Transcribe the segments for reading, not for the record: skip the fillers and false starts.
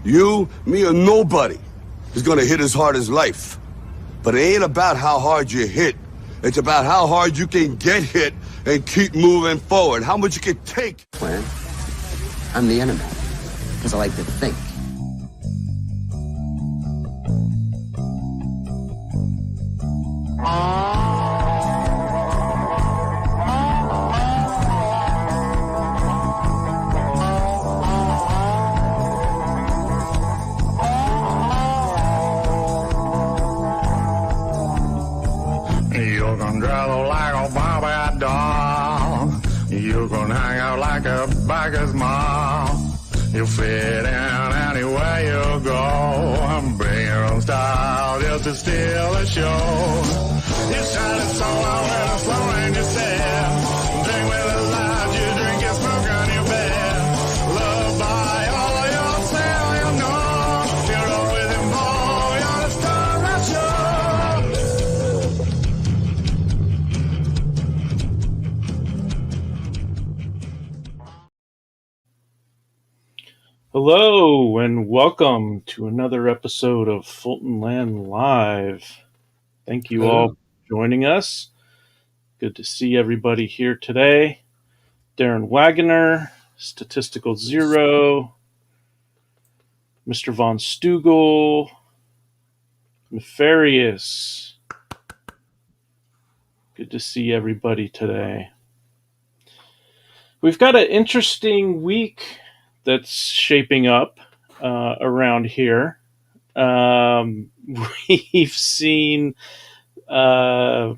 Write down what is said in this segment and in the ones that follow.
You, me, or nobody is gonna hit as hard as life. But it ain't about how hard you hit. It's about how hard you can get hit and keep moving forward. How much you can take. Plan. I'm the enemy. Because I like to think. You can travel like a Bobby doll. You can hang out like a biker's mom. You fit in anywhere you go. Bring your own style just to steal the show. You shine it so loud when it's slow and you said, drink with the light, you drink your smoke on your bed. Love by all yourself, you know. You're always involved, you're the star that show. Hello and welcome to another episode of Fultonland Live. Thank you all for joining us. Good to see everybody here today. Darren Wagoner, Statistical Zero, Mr. Von Stugel, Nefarious. Good to see everybody today. We've got an interesting week that's shaping up around here. We've seen, how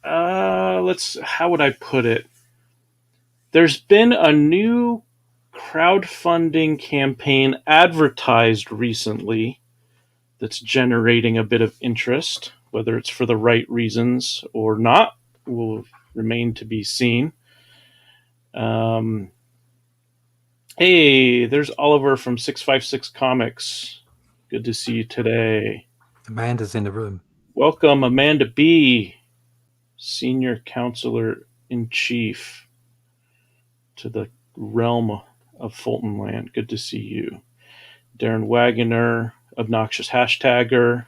would I put it? There's been a new crowdfunding campaign advertised recently that's generating a bit of interest. Whether it's for the right reasons or not will remain to be seen. Hey, there's Oliver from 656 Comics. Good to see you today. Amanda's in the room. Welcome, Amanda B., Senior Counselor in Chief to the realm of Fultonland. Good to see you. Darren Wagoner, Obnoxious Hashtagger.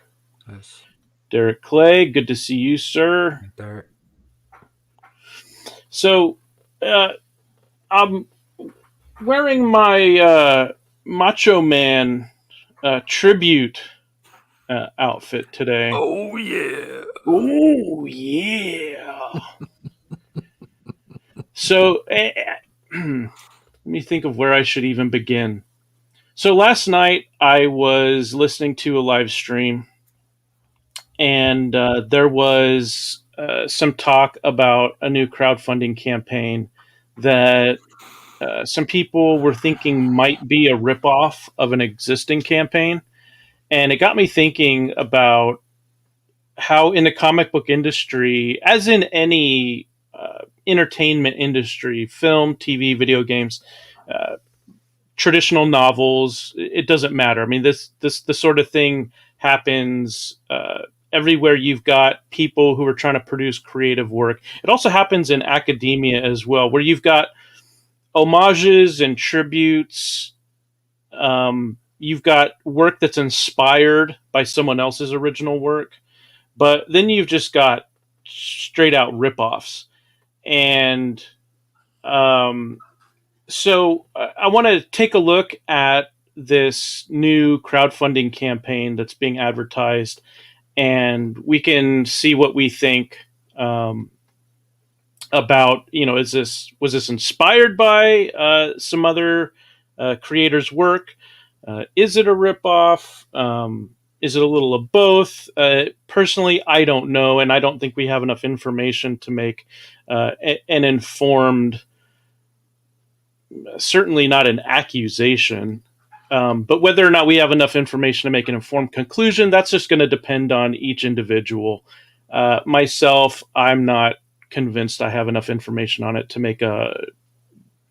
Yes. Derek Clay, good to see you, sir. Derek. So, I'm wearing my Macho Man tribute outfit today. Oh, yeah. Oh, yeah. So, let me think of where I should even begin. So, last night I was listening to a live stream, and there was some talk about a new crowdfunding campaign that some people were thinking might be a ripoff of an existing campaign. And it got me thinking about how in the comic book industry, as in any entertainment industry, film, TV, video games, traditional novels, it doesn't matter. I mean, this sort of thing happens everywhere you've got people who are trying to produce creative work. It also happens in academia as well, where you've got homages and tributes. You've got work that's inspired by someone else's original work, but then you've just got straight out ripoffs. And so I want to take a look at this new crowdfunding campaign that's being advertised, and we can see what we think about, was this inspired by some other creators' work? Is it a ripoff? Is it a little of both? Personally, I don't know, and I don't think we have enough information to make an informed, certainly not an accusation, but whether or not we have enough information to make an informed conclusion, that's just going to depend on each individual. Myself, I'm not convinced I have enough information on it to make a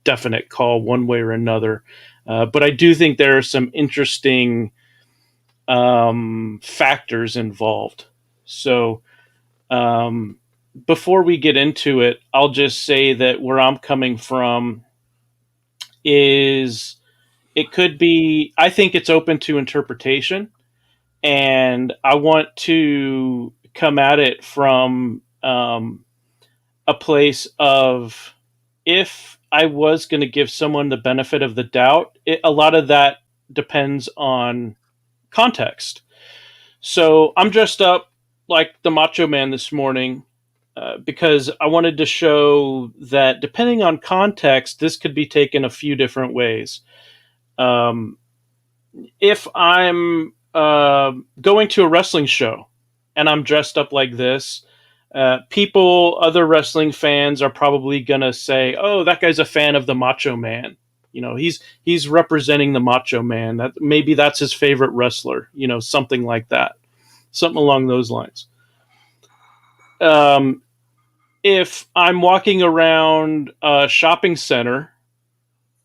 definite call one way or another. But I do think there are some interesting factors involved. So before we get into it, I'll just say that where I'm coming from is It could be, I think it's open to interpretation, and I want to come at it from a place of, if I was going to give someone the benefit of the doubt, a lot of that depends on context. So I'm dressed up like the Macho Man this morning because I wanted to show that depending on context, this could be taken a few different ways. Um, if I'm going to a wrestling show and I'm dressed up like this, other wrestling fans are probably gonna say, "Oh, that guy's a fan of the Macho Man. You know, he's representing the Macho Man. That maybe that's his favorite wrestler. You know, something like that, something along those lines." Um, if I'm walking around a shopping center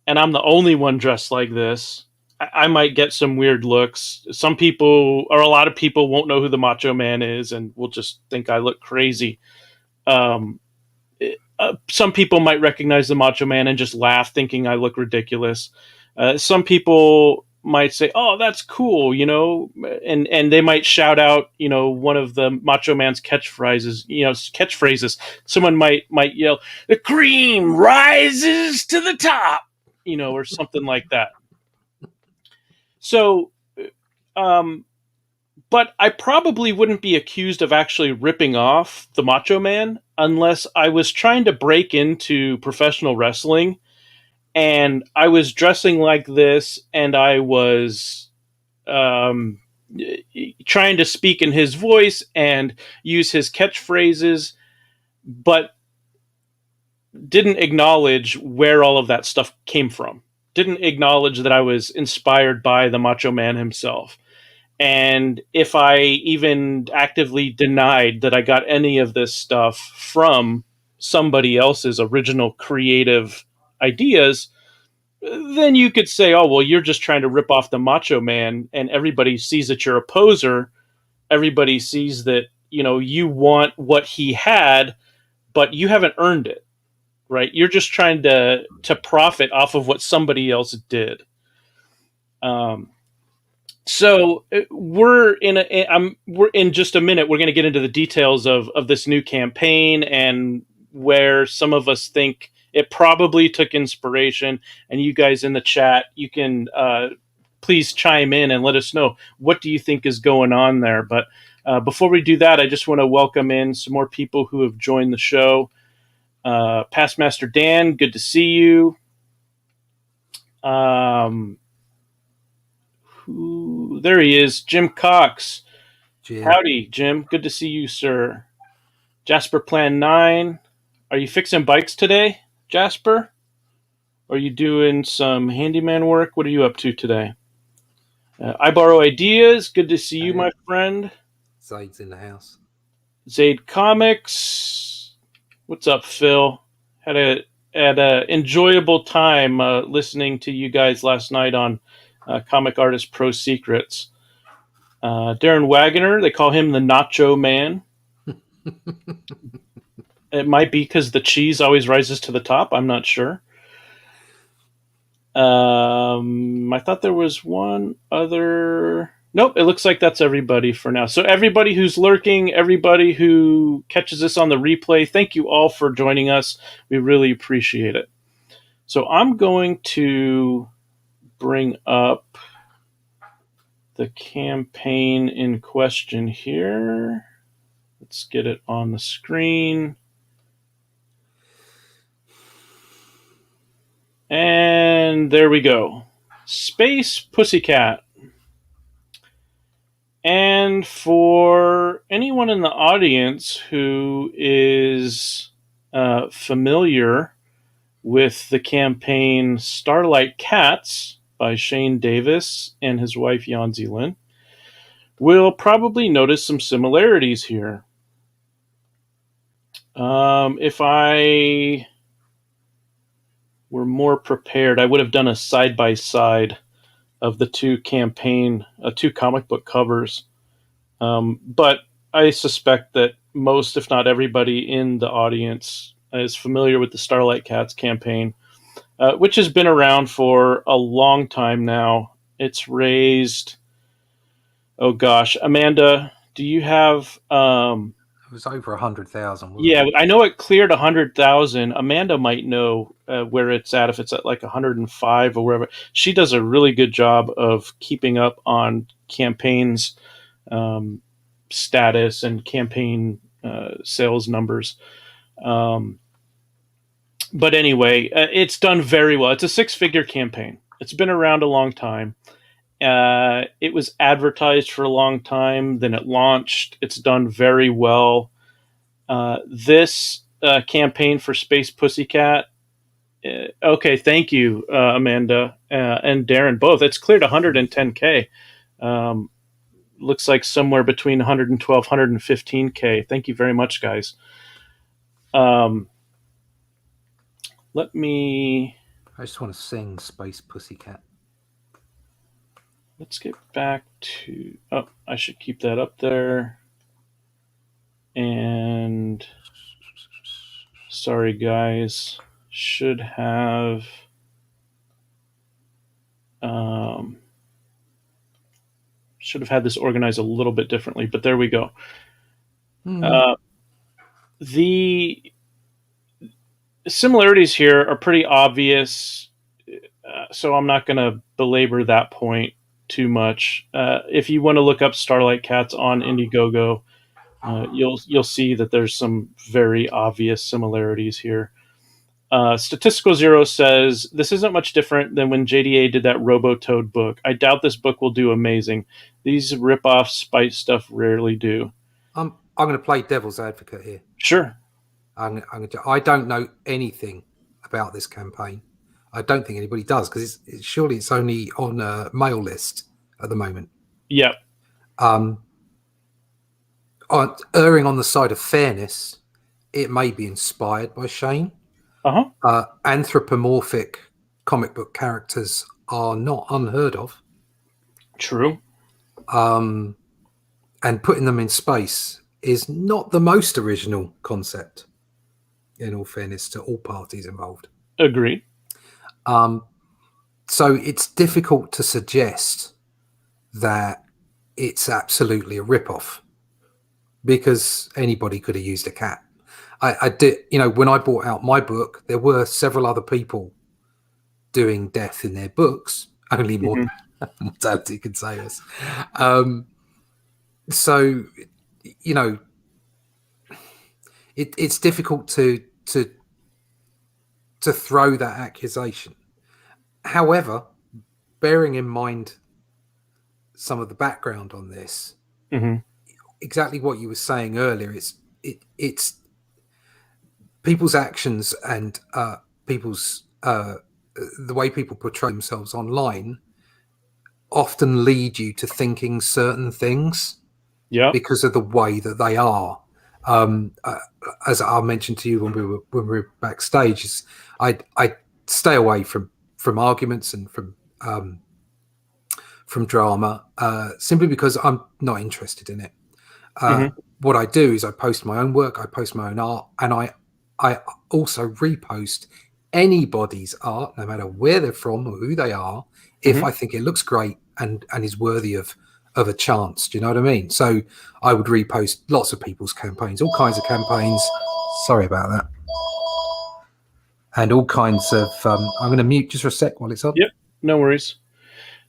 and I'm the only one dressed like this, I might get some weird looks. Some people, or a lot of people, won't know who the Macho Man is and will just think I look crazy. Um, some people might recognize the Macho Man and just laugh, thinking I look ridiculous. Some people might say, "Oh, that's cool," you know, and they might shout out, you know, one of the Macho Man's catchphrases. Someone might yell, "The cream rises to the top," you know, or something like that. So, um, but I probably wouldn't be accused of actually ripping off the Macho Man unless I was trying to break into professional wrestling and I was dressing like this and I was um, trying to speak in his voice and use his catchphrases, but didn't acknowledge where all of that stuff came from. Didn't acknowledge that I was inspired by the Macho Man himself. And if I even actively denied that I got any of this stuff from somebody else's original creative ideas, then you could say, "Oh, well, you're just trying to rip off the Macho Man," and everybody sees that you're a poser. Everybody sees that, you know, you want what he had, but you haven't earned it, right? You're just trying to profit off of what somebody else did. Um, So we're in just a minute. We're going to get into the details of this new campaign and where some of us think it probably took inspiration. And you guys in the chat, you can please chime in and let us know, what do you think is going on there. But before we do that, I just want to welcome in some more people who have joined the show. Past Master Dan, good to see you. There he is, Jim Cox. Jim. Howdy, Jim. Good to see you, sir. Jasper Plan 9. Are you fixing bikes today, Jasper? Are you doing some handyman work? What are you up to today? I Borrow Ideas. Good to see you, my friend. Zaid's in the house. Zaid Comics. What's up, Phil? Had a enjoyable time listening to you guys last night on Comic Artist Pro Secrets. Darren Wagoner, they call him the Nacho Man. It might be because the cheese always rises to the top. I'm not sure. I thought there was one other. Nope, it looks like that's everybody for now. So everybody who's lurking, everybody who catches this on the replay, thank you all for joining us. We really appreciate it. So I'm going to bring up the campaign in question here. Let's get it on the screen. And there we go. Space Pussycat. And for anyone in the audience who is familiar with the campaign Starlight Cats by Shane Davis and his wife Yanzi Lin, will probably notice some similarities here. If I were more prepared, I would have done a side-by-side of the two comic book covers. But I suspect that most, if not everybody in the audience, is familiar with the Starlight Cats campaign. which has been around for a long time now. It's raised, oh gosh, Amanda, do you have? It was over 100,000. Yeah, I know it cleared 100,000. Amanda might know where it's at, if it's at like 105 or wherever. She does a really good job of keeping up on campaigns status and campaign sales numbers. But anyway, it's done very well. It's a 6-figure campaign. It's been around a long time. It was advertised for a long time. Then it launched. It's done very well. This campaign for Space Pussycat. Okay, thank you, Amanda and Darren, both. It's cleared 110K. Looks like somewhere between 112, 115K. Thank you very much, guys. Let me. I just want to sing Space Pussycat. Let's get back to. Oh, I should keep that up there. And sorry, guys. Should have. Should have had this organized a little bit differently, but there we go. The similarities here are pretty obvious, so I'm not going to belabor that point too much. If you want to look up Starlight Cats on Indiegogo, you'll see that there's some very obvious similarities here. Statistical Zero says, this isn't much different than when JDA did that Robo-Toad book. I doubt this book will do amazing. These rip-off spite stuff rarely do. I'm going to play devil's advocate here. Sure. I don't know anything about this campaign. I don't think anybody does, because surely it's only on a mail list at the moment. Yep. Erring on the side of fairness, it may be inspired by Shane. Anthropomorphic comic book characters are not unheard of. True. And putting them in space is not the most original concept, in all fairness to all parties involved. Agreed. So it's difficult to suggest that it's absolutely a rip-off, because anybody could have used a cat. I did, when I bought out my book, there were several other people doing death in their books. Only mortality could save us. So, it's difficult to throw that accusation. However, bearing in mind some of the background on this, exactly what you were saying earlier, it's people's actions and people's the way people portray themselves online often lead you to thinking certain things because of the way that they are. As I mentioned to you when we were backstage, I stay away from arguments and from drama simply because I'm not interested in it. What I do is I post my own work, I post my own art, and I also repost anybody's art, no matter where they're from or who they are, if I think it looks great and is worthy of a chance. Do you know what I mean? So I would repost lots of people's campaigns, all kinds of campaigns. Sorry about that. And all kinds of I'm going to mute just for a sec while it's on. Yep, no worries.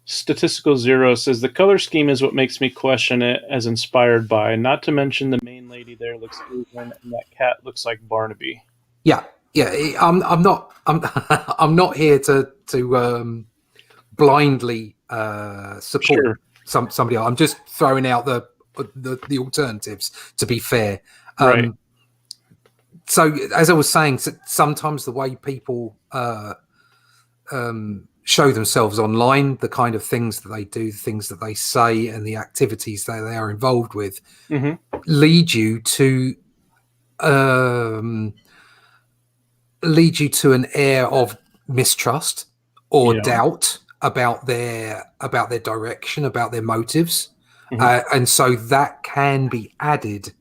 Statistical Zero says, the color scheme is what makes me question it as inspired by, not to mention the main lady there looks Asian and that cat looks like Barnaby. Yeah. I'm not I'm not here to blindly support somebody else. I'm just throwing out the alternatives, to be fair. Right. So as I was saying, sometimes the way people show themselves online, the kind of things that they do, the things that they say, and the activities that they are involved with lead you to an air of mistrust or doubt about their direction, about their motives, and so that can be added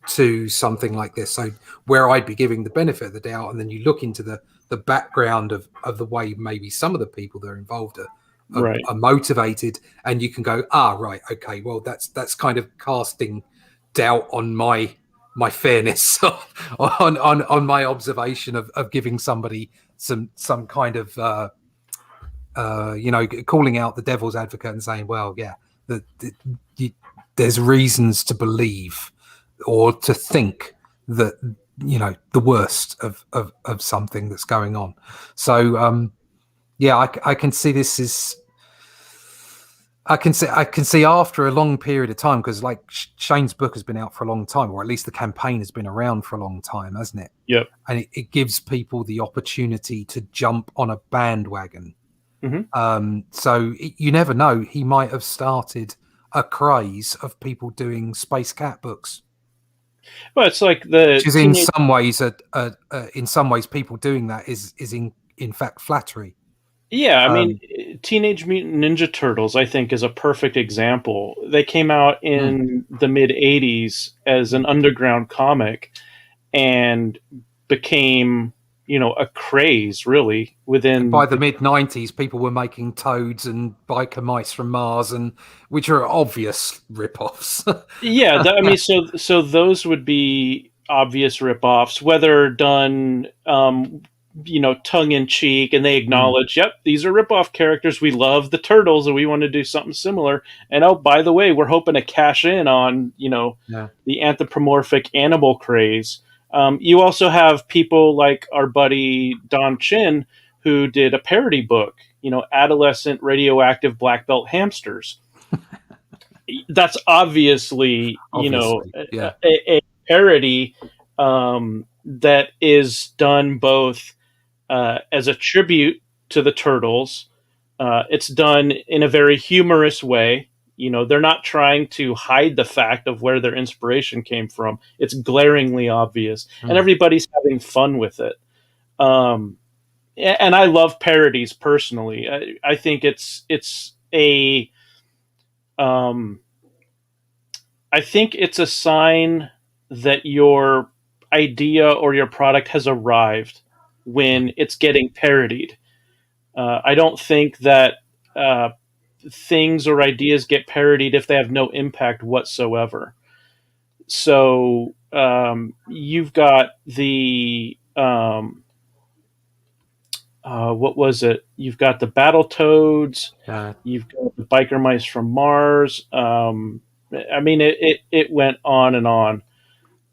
to something like this. So where I'd be giving the benefit of the doubt, and then you look into the background of the way maybe some of the people that are involved are motivated, and you can go, right, okay, well that's kind of casting doubt on my fairness, on my observation of giving somebody some kind of calling out the devil's advocate and saying, well, yeah, there's reasons to believe or to think that the worst of something that's going on. So I can see this is. I can see after a long period of time, because like Shane's book has been out for a long time, or at least the campaign has been around for a long time, hasn't it? Yep. And it gives people the opportunity to jump on a bandwagon. Mm-hmm. So you never know. He might have started a craze of people doing Space Cat books. Well, it's like which is in some ways, people doing that is in fact flattery. Yeah, I mean, Teenage Mutant Ninja Turtles, I think, is a perfect example. They came out in the mid 80s as an underground comic and became, a craze, really, within... And by the mid 90s, people were making Toads and Biker Mice from Mars, which are obvious rip-offs. Yeah, I mean, so those would be obvious rip-offs, whether done... tongue in cheek, and they acknowledge, yep, these are rip-off characters. We love the Turtles, and we want to do something similar. And oh, by the way, we're hoping to cash in on, the anthropomorphic animal craze. You also have people like our buddy Don Chin, who did a parody book, adolescent radioactive black belt hamsters. That's obviously a parody that is done both as a tribute to the Turtles. It's done in a very humorous way. They're not trying to hide the fact of where their inspiration came from. It's glaringly obvious, and everybody's having fun with it. And I love parodies personally. I think it's a sign that your idea or your product has arrived when it's getting parodied. I don't think that things or ideas get parodied if they have no impact whatsoever. So you've got the what was it? You've got the Battletoads. You've got the Biker Mice from Mars. I mean, it went on and on.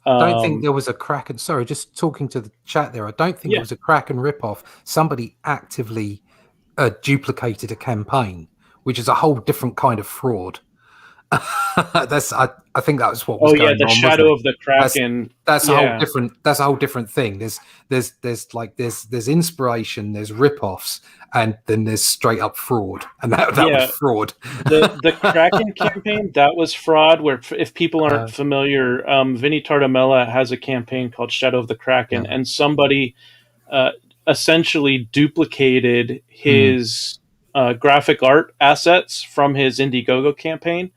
I don't think there was a Kraken. Sorry, just talking to the chat there. I don't think it was a Kraken ripoff. Somebody actively duplicated a campaign, which is a whole different kind of fraud. I think that was what was going on. The Shadow of the Kraken. That's a whole different. That's a whole different thing. There's inspiration. There's ripoffs, and then there's straight up fraud, and that was fraud. the Kraken campaign, that was fraud. Where if people aren't familiar, Vinny Tartamella has a campaign called Shadow of the Kraken, and somebody essentially duplicated his graphic art assets from his Indiegogo campaign,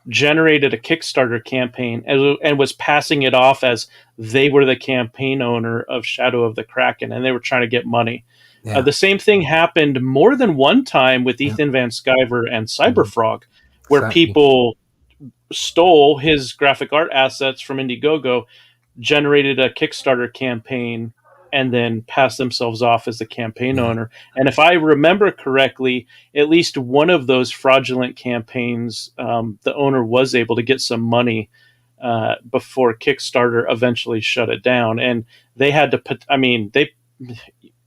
generated a Kickstarter campaign, and was passing it off as they were the campaign owner of Shadow of the Kraken, and they were trying to get money. The same thing happened more than one time with Ethan Van Sciver and Cyberfrog, where people stole his graphic art assets from Indiegogo, generated a Kickstarter campaign, and then pass themselves off as the campaign owner. And if I remember correctly, at least one of those fraudulent campaigns, the owner was able to get some money before Kickstarter eventually shut it down. And they had to put,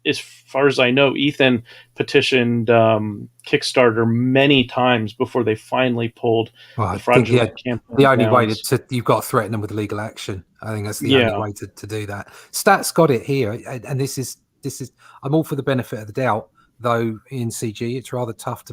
as far as I know, Ethan petitioned Kickstarter many times before they finally pulled the fraudulent campaign. The only way you've got to threaten them with legal action. I think that's the only way to do that. Stats got it here, and this is I'm all for the benefit of the doubt, though in CG it's rather tough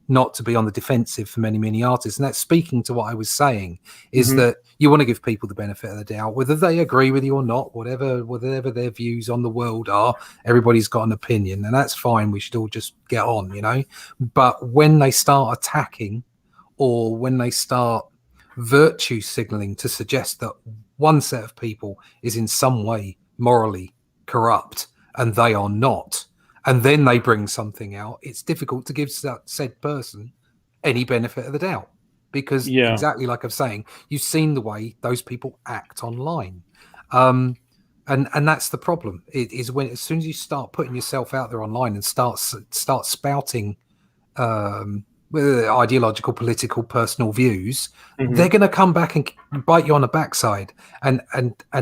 not to be on the defensive for many artists. And that's speaking to what I was saying, is that you want to give people the benefit of the doubt, whether they agree with you or not, whatever their views on the world are. Everybody's got an opinion, and that's fine. We should all just get on, But when they start attacking, or when they start virtue signaling to suggest that one set of people is in some way morally corrupt and they are not, and then they bring something out, it's difficult to give said person any benefit of the doubt, because exactly like I'm saying, you've seen the way those people act online. And that's the problem. It is when, as soon as you start putting yourself out there online and start spouting ideological, political, personal views, they're going to come back and bite you on the backside. And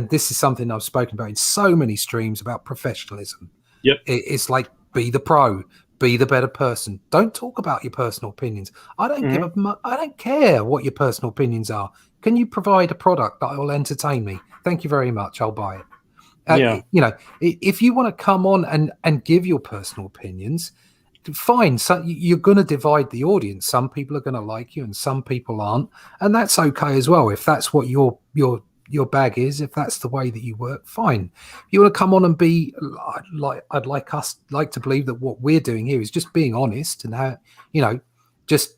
this is something I've spoken about in so many streams about professionalism. It's like, be the pro, be the better person. Don't talk about your personal opinions. I don't care what your personal opinions are. Can you provide a product that will entertain me? Thank you very much. I'll buy it. You know, if you want to come on and give your personal opinions, fine. So you're going to divide the audience. Some people are going to like you and some people aren't, and that's okay as well. If that's what your bag is, if that's the way that you work, fine. If you want to come on and be like, I'd like to believe that what we're doing here is just being honest and how, you know, just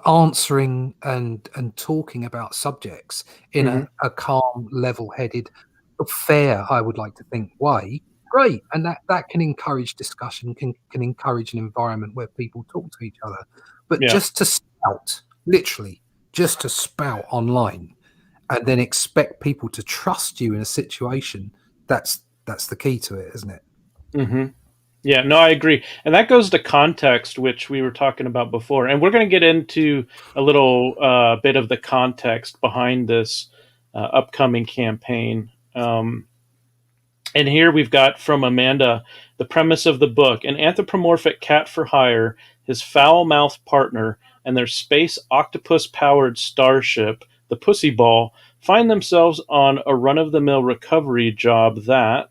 answering and talking about subjects in a calm, level-headed, fair, I would like to think, way. Great, and that can encourage discussion, can encourage an environment where people talk to each other. But just to spout, literally, just to spout online, and then expect people to trust you in a situation, that's the key to it, isn't it? Yeah, no, I agree. And that goes to context, which we were talking about before. And we're going to get into a little bit of the context behind this upcoming campaign. And here we've got from Amanda, the premise of the book: an anthropomorphic cat for hire, his foul-mouthed partner, and their space octopus-powered starship, the Pussy Ball, find themselves on a run-of-the-mill recovery job that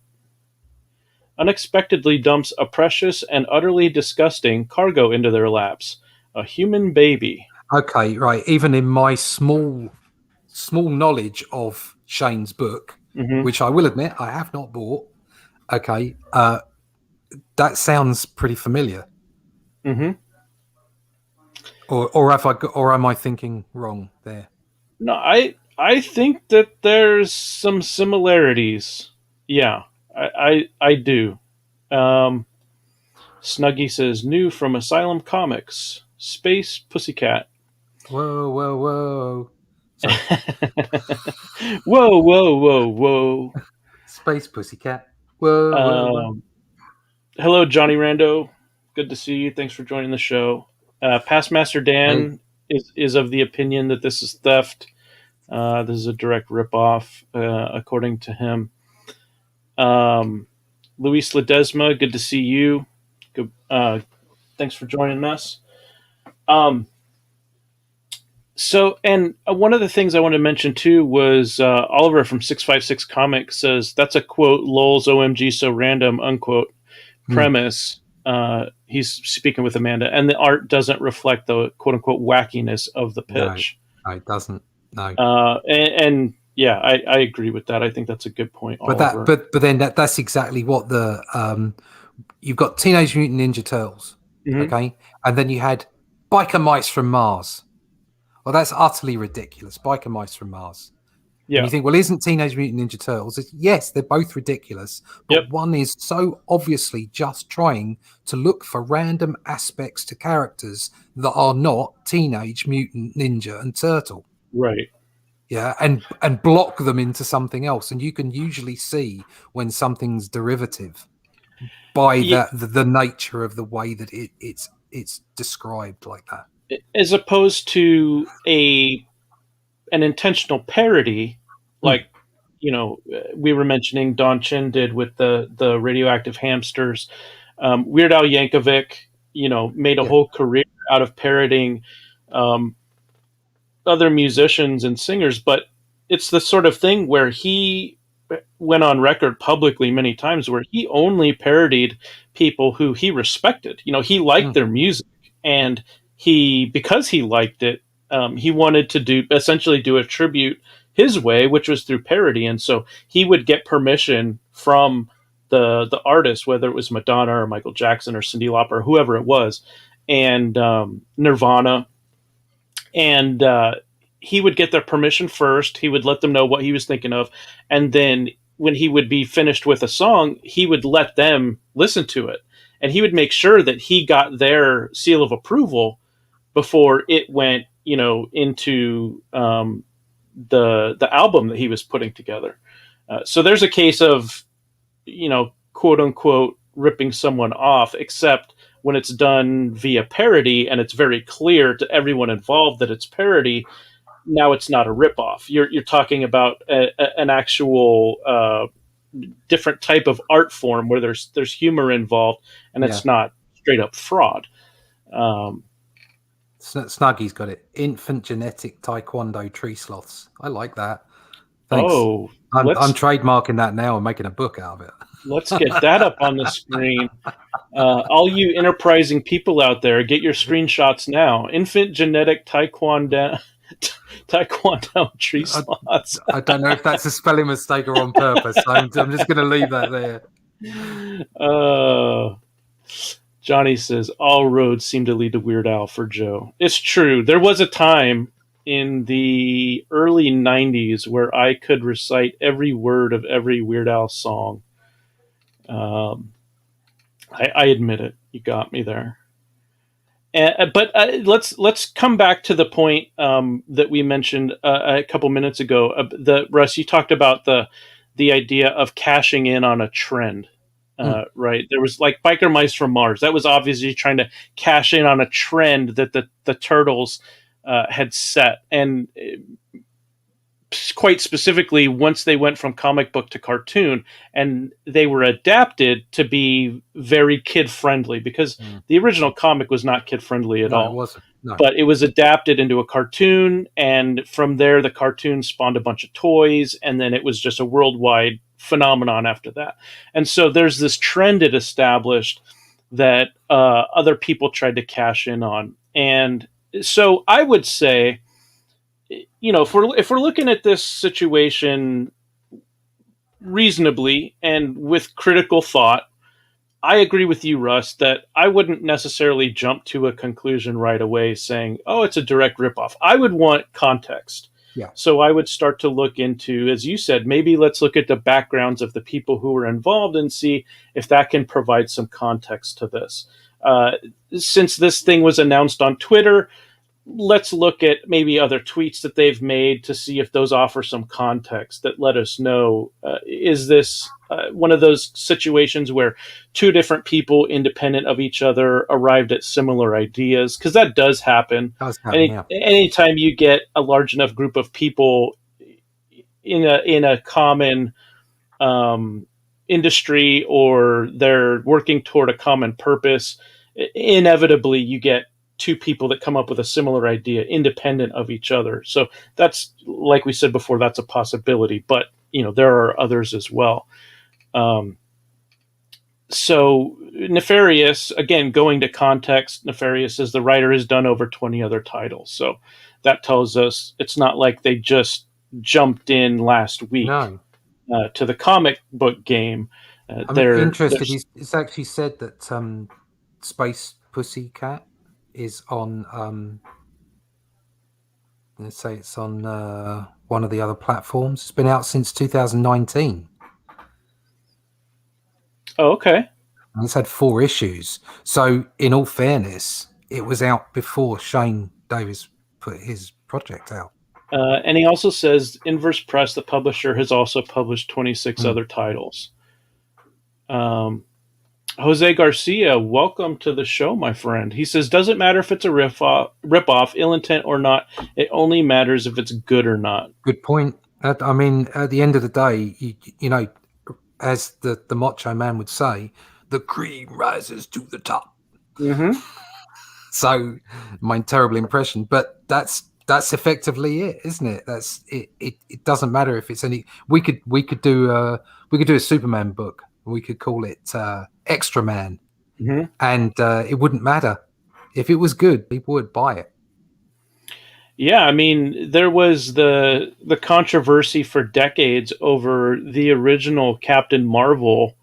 unexpectedly dumps a precious and utterly disgusting cargo into their laps, a human baby. Okay, right. Even in my small knowledge of Shane's book, which I will admit I have not bought, okay, that sounds pretty familiar. Or am I thinking wrong there? No, I think that there's some similarities. Yeah, I do. Snuggy says, new from Asylum Comics, Space Pussycat. Whoa. Whoa. Space Pussycat. Whoa. Hello, Johnny Rando. Good to see you. Thanks for joining the show. Past Master Dan is of the opinion that this is theft. This is a direct ripoff, according to him. Luis Ledesma, good to see you. Good, thanks for joining us. So, and one of the things I wanted to mention too was Oliver from 656 Comics says that's a quote, "Lol's OMG so random," unquote, premise. He's speaking with Amanda, and the art doesn't reflect the quote unquote wackiness of the pitch. No, it doesn't. No. And yeah, I agree with that. I think that's a good point. But then that's exactly what the you've got Teenage Mutant Ninja Turtles, okay, and then you had Biker Mice from Mars. Well, that's utterly ridiculous. Biker Mice from Mars. Yeah. And you think, well, isn't Teenage Mutant Ninja Turtles? Yes, they're both ridiculous, but one is so obviously just trying to look for random aspects to characters that are not Teenage Mutant Ninja and Turtle. Right. Yeah, and block them into something else. And you can usually see when something's derivative by the nature of the way that it's described like that. As opposed to an intentional parody, like, you know, we were mentioning Don Chin did with the radioactive hamsters. Weird Al Yankovic, you know, made a whole career out of parodying other musicians and singers, but it's the sort of thing where he went on record publicly many times where he only parodied people who he respected. You know, he liked their music, and because he liked it, he wanted to essentially do a tribute his way, which was through parody. And so he would get permission from the artist, whether it was Madonna or Michael Jackson or Cyndi Lauper or whoever it was, and Nirvana. And he would get their permission first. He would let them know what he was thinking of, and then when he would be finished with a song, he would let them listen to it, and he would make sure that he got their seal of approval before it went, into the album that he was putting together. So there's a case of, quote unquote, ripping someone off, except when it's done via parody and it's very clear to everyone involved that it's parody. Now it's not a ripoff. You're talking about an actual different type of art form where there's humor involved, and it's not straight up fraud. Snuggy's got it. Infant genetic taekwondo tree sloths. I like that. Thanks. Oh, I'm trademarking that now and making a book out of it. Let's get that up on the screen. All you enterprising people out there, get your screenshots now. Infant genetic taekwondo tree sloths. I don't know if that's a spelling mistake or on purpose. I'm just going to leave that there. Johnny says, all roads seem to lead to Weird Al for Joe. It's true. There was a time in the early 90s where I could recite every word of every Weird Al song. I admit it. You got me there. But let's come back to the point that we mentioned a couple minutes ago. Russ, you talked about the idea of cashing in on a trend. Right. There was like Biker Mice from Mars. That was obviously trying to cash in on a trend that the Turtles had set. And quite specifically, once they went from comic book to cartoon, and they were adapted to be very kid-friendly, because the original comic was not kid-friendly at all. It wasn't. No. But it was adapted into a cartoon, and from there, the cartoon spawned a bunch of toys, and then it was just a worldwide phenomenon after that. And so there's this trend it established that other people tried to cash in on. And so I would say, if we're looking at this situation reasonably and with critical thought, I agree with you, Russ, that I wouldn't necessarily jump to a conclusion right away saying, oh, it's a direct ripoff. I would want context. Yeah. So I would start to look into, as you said, maybe let's look at the backgrounds of the people who were involved and see if that can provide some context to this. Since this thing was announced on Twitter, let's look at maybe other tweets that they've made to see if those offer some context that let us know, is this one of those situations where two different people independent of each other arrived at similar ideas? Because that does happen. Anytime you get a large enough group of people in a common industry, or they're working toward a common purpose, inevitably you get two people that come up with a similar idea independent of each other. So that's, like we said before, that's a possibility, but there are others as well. So Nefarious, again, going to context, Nefarious says the writer has done over 20 other titles. So that tells us it's not like they just jumped in last week to the comic book game. I'm interested. It's actually said that Space Pussycat is on let's say it's on one of the other platforms. It's been out since 2019. Oh, okay. And it's had 4 issues. So in all fairness, it was out before Shane Davis put his project out. And he also says Inverse Press, the publisher, has also published 26 other titles. Jose Garcia, welcome to the show, my friend. He says, doesn't matter if it's a rip-off, ill intent or not. It only matters if it's good or not. Good point. I mean, at the end of the day, you know, as the Macho Man would say, the cream rises to the top. Mm-hmm. So, my terrible impression, but that's effectively it, isn't it? That's it. It doesn't matter if it's any. We could do a Superman book. We could call it Extra Man, and it wouldn't matter if it was good. People would buy it. Yeah, I mean, there was the controversy for decades over the original Captain Marvel,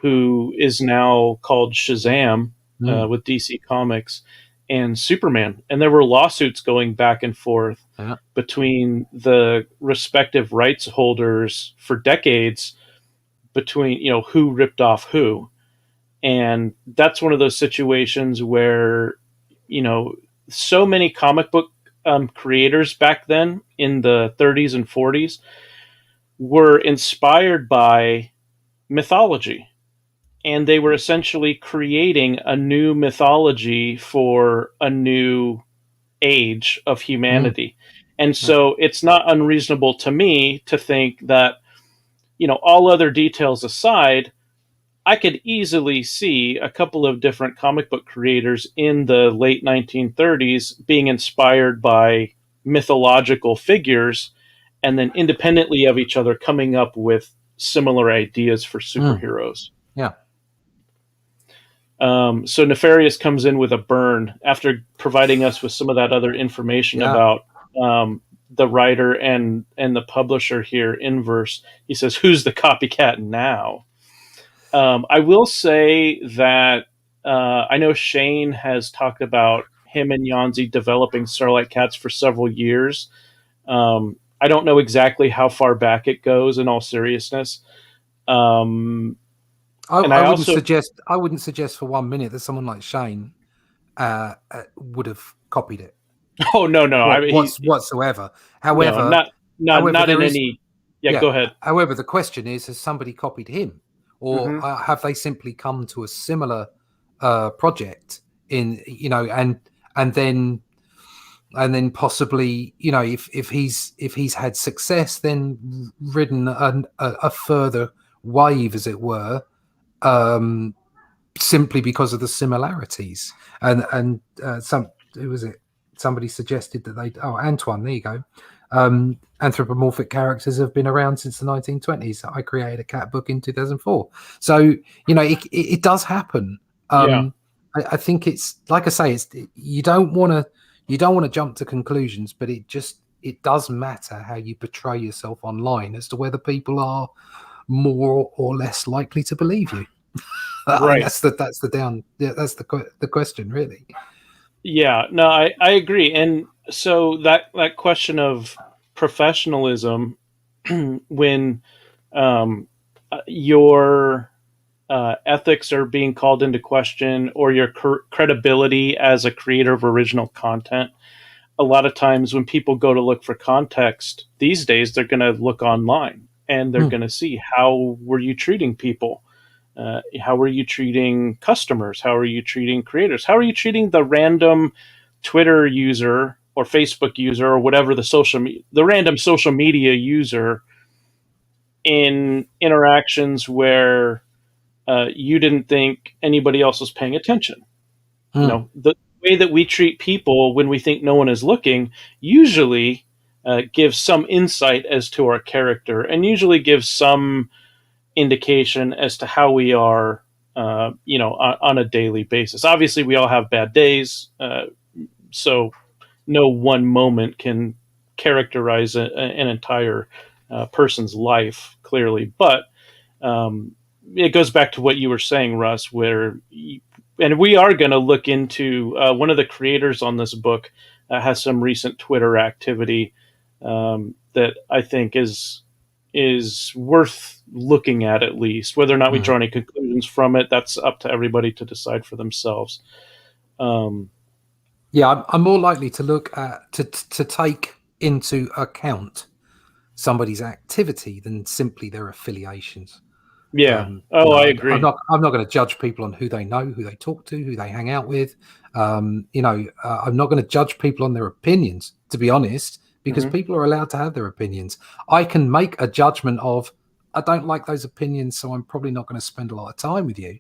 who is now called Shazam with DC Comics, and Superman, and there were lawsuits going back and forth between the respective rights holders for decades, between who ripped off who. And that's one of those situations where so many comic book creators back then in the 30s and 40s were inspired by mythology, and they were essentially creating a new mythology for a new age of humanity. And so it's not unreasonable to me to think that, all other details aside, I could easily see a couple of different comic book creators in the late 1930s being inspired by mythological figures, and then independently of each other coming up with similar ideas for superheroes. Yeah. So Nefarious comes in with a burn after providing us with some of that other information about the writer and the publisher here, Inverse. He says, "Who's the copycat now?" I will say that I know Shane has talked about him and Yanzi developing Starlight Cats for several years. I don't know exactly how far back it goes, in all seriousness. I wouldn't suggest for 1 minute that someone like Shane would have copied it. Oh no, whatsoever. However, not in any. Yeah, go ahead. However, the question is: has somebody copied him, or have they simply come to a similar project in and then possibly if he's had success, then ridden a further wave, as it were, simply because of the similarities. And who was it? Somebody suggested that Antoine, there you go. Anthropomorphic characters have been around since the 1920s. I created a cat book in 2004. So it does happen. I think it's, like I say, you don't want to jump to conclusions, but it does matter how you portray yourself online as to whether people are more or less likely to believe you. Right. That's the question, really. Yeah, no, I agree. And so that question of professionalism, when your ethics are being called into question, or your credibility as a creator of original content, a lot of times when people go to look for context these days, they're going to look online and they're going to see, how were you treating people? How are you treating customers? How are you treating creators? How are you treating the random Twitter user or Facebook user or whatever the random social media user in interactions where you didn't think anybody else was paying attention? The way that we treat people when we think no one is looking usually gives some insight as to our character, and usually gives some indication as to how we are, on a daily basis. Obviously, we all have bad days, so no one moment can characterize an entire person's life clearly. But it goes back to what you were saying, Russ, and we are going to look into one of the creators on this book has some recent Twitter activity that I think is worth looking at least. Whether or not we draw any conclusions from it, that's up to everybody to decide for themselves. I'm more likely to look at to take into account somebody's activity than simply their affiliations. I agree. I'm not going to judge people on who they know, who they talk to, who they hang out with. I'm not going to judge people on their opinions, to be honest, because people are allowed to have their opinions. I can make a judgment of, I don't like those opinions, so I'm probably not going to spend a lot of time with you.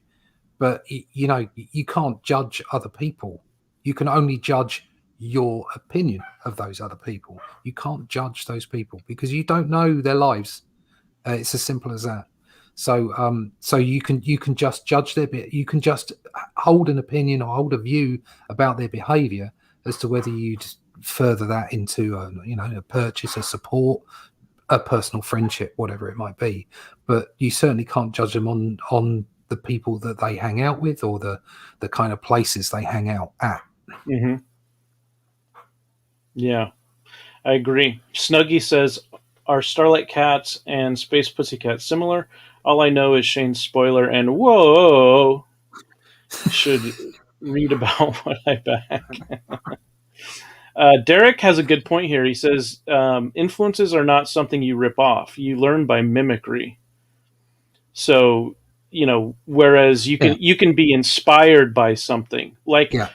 But you can't judge other people. You can only judge your opinion of those other people. You can't judge those people because you don't know their lives. It's as simple as that. So you can just judge you can just hold an opinion or hold a view about their behavior as to whether you'd further that into a purchase, a support, a personal friendship, whatever it might be. But you certainly can't judge them on the people that they hang out with or the kind of places they hang out at. Hmm. Yeah, I agree. Snuggy says, "Are Starlight Cats and Space Pussycat similar? All I know is Shane's spoiler and whoa, should read about what I back." Derek has a good point here. He says, influences are not something you rip off. You learn by mimicry. So, whereas Yeah, you can be inspired by something. Like yeah,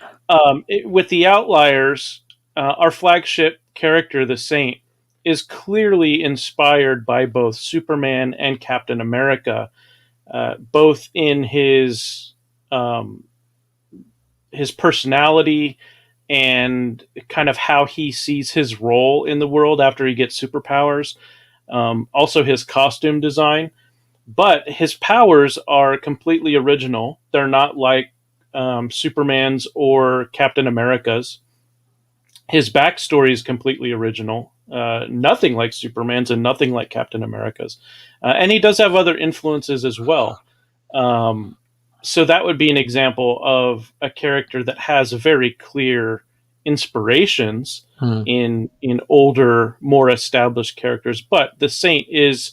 with the Outliers, our flagship character, the Saint, is clearly inspired by both Superman and Captain America, both in his personality and kind of how he sees his role in the world after he gets superpowers. Also, his costume design, but his powers are completely original. They're not like Superman's or Captain America's. His backstory is completely original. Nothing like Superman's and nothing like Captain America's. And he does have other influences as well. Um, so that would be an example of a character that has very clear inspirations in older, more established characters. But the Saint is,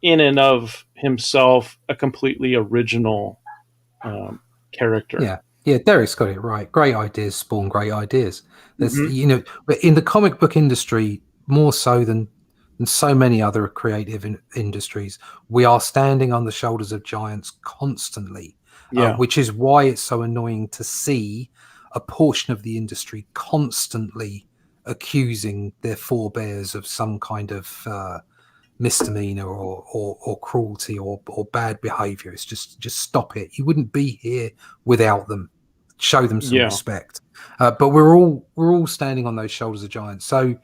in and of himself, a completely original character. yeah, yeah. Derek's got it right. Great ideas spawn great ideas. There's, Hmm. but in the comic book industry, more so than so many other creative industries, we are standing on the shoulders of giants constantly, Yeah. which is why it's so annoying to see a portion of the industry constantly accusing their forebears of some kind of misdemeanor or cruelty or bad behavior. It's just stop it. You wouldn't be here without them. Show them some Yeah. respect. But we're all standing on those shoulders of giants. So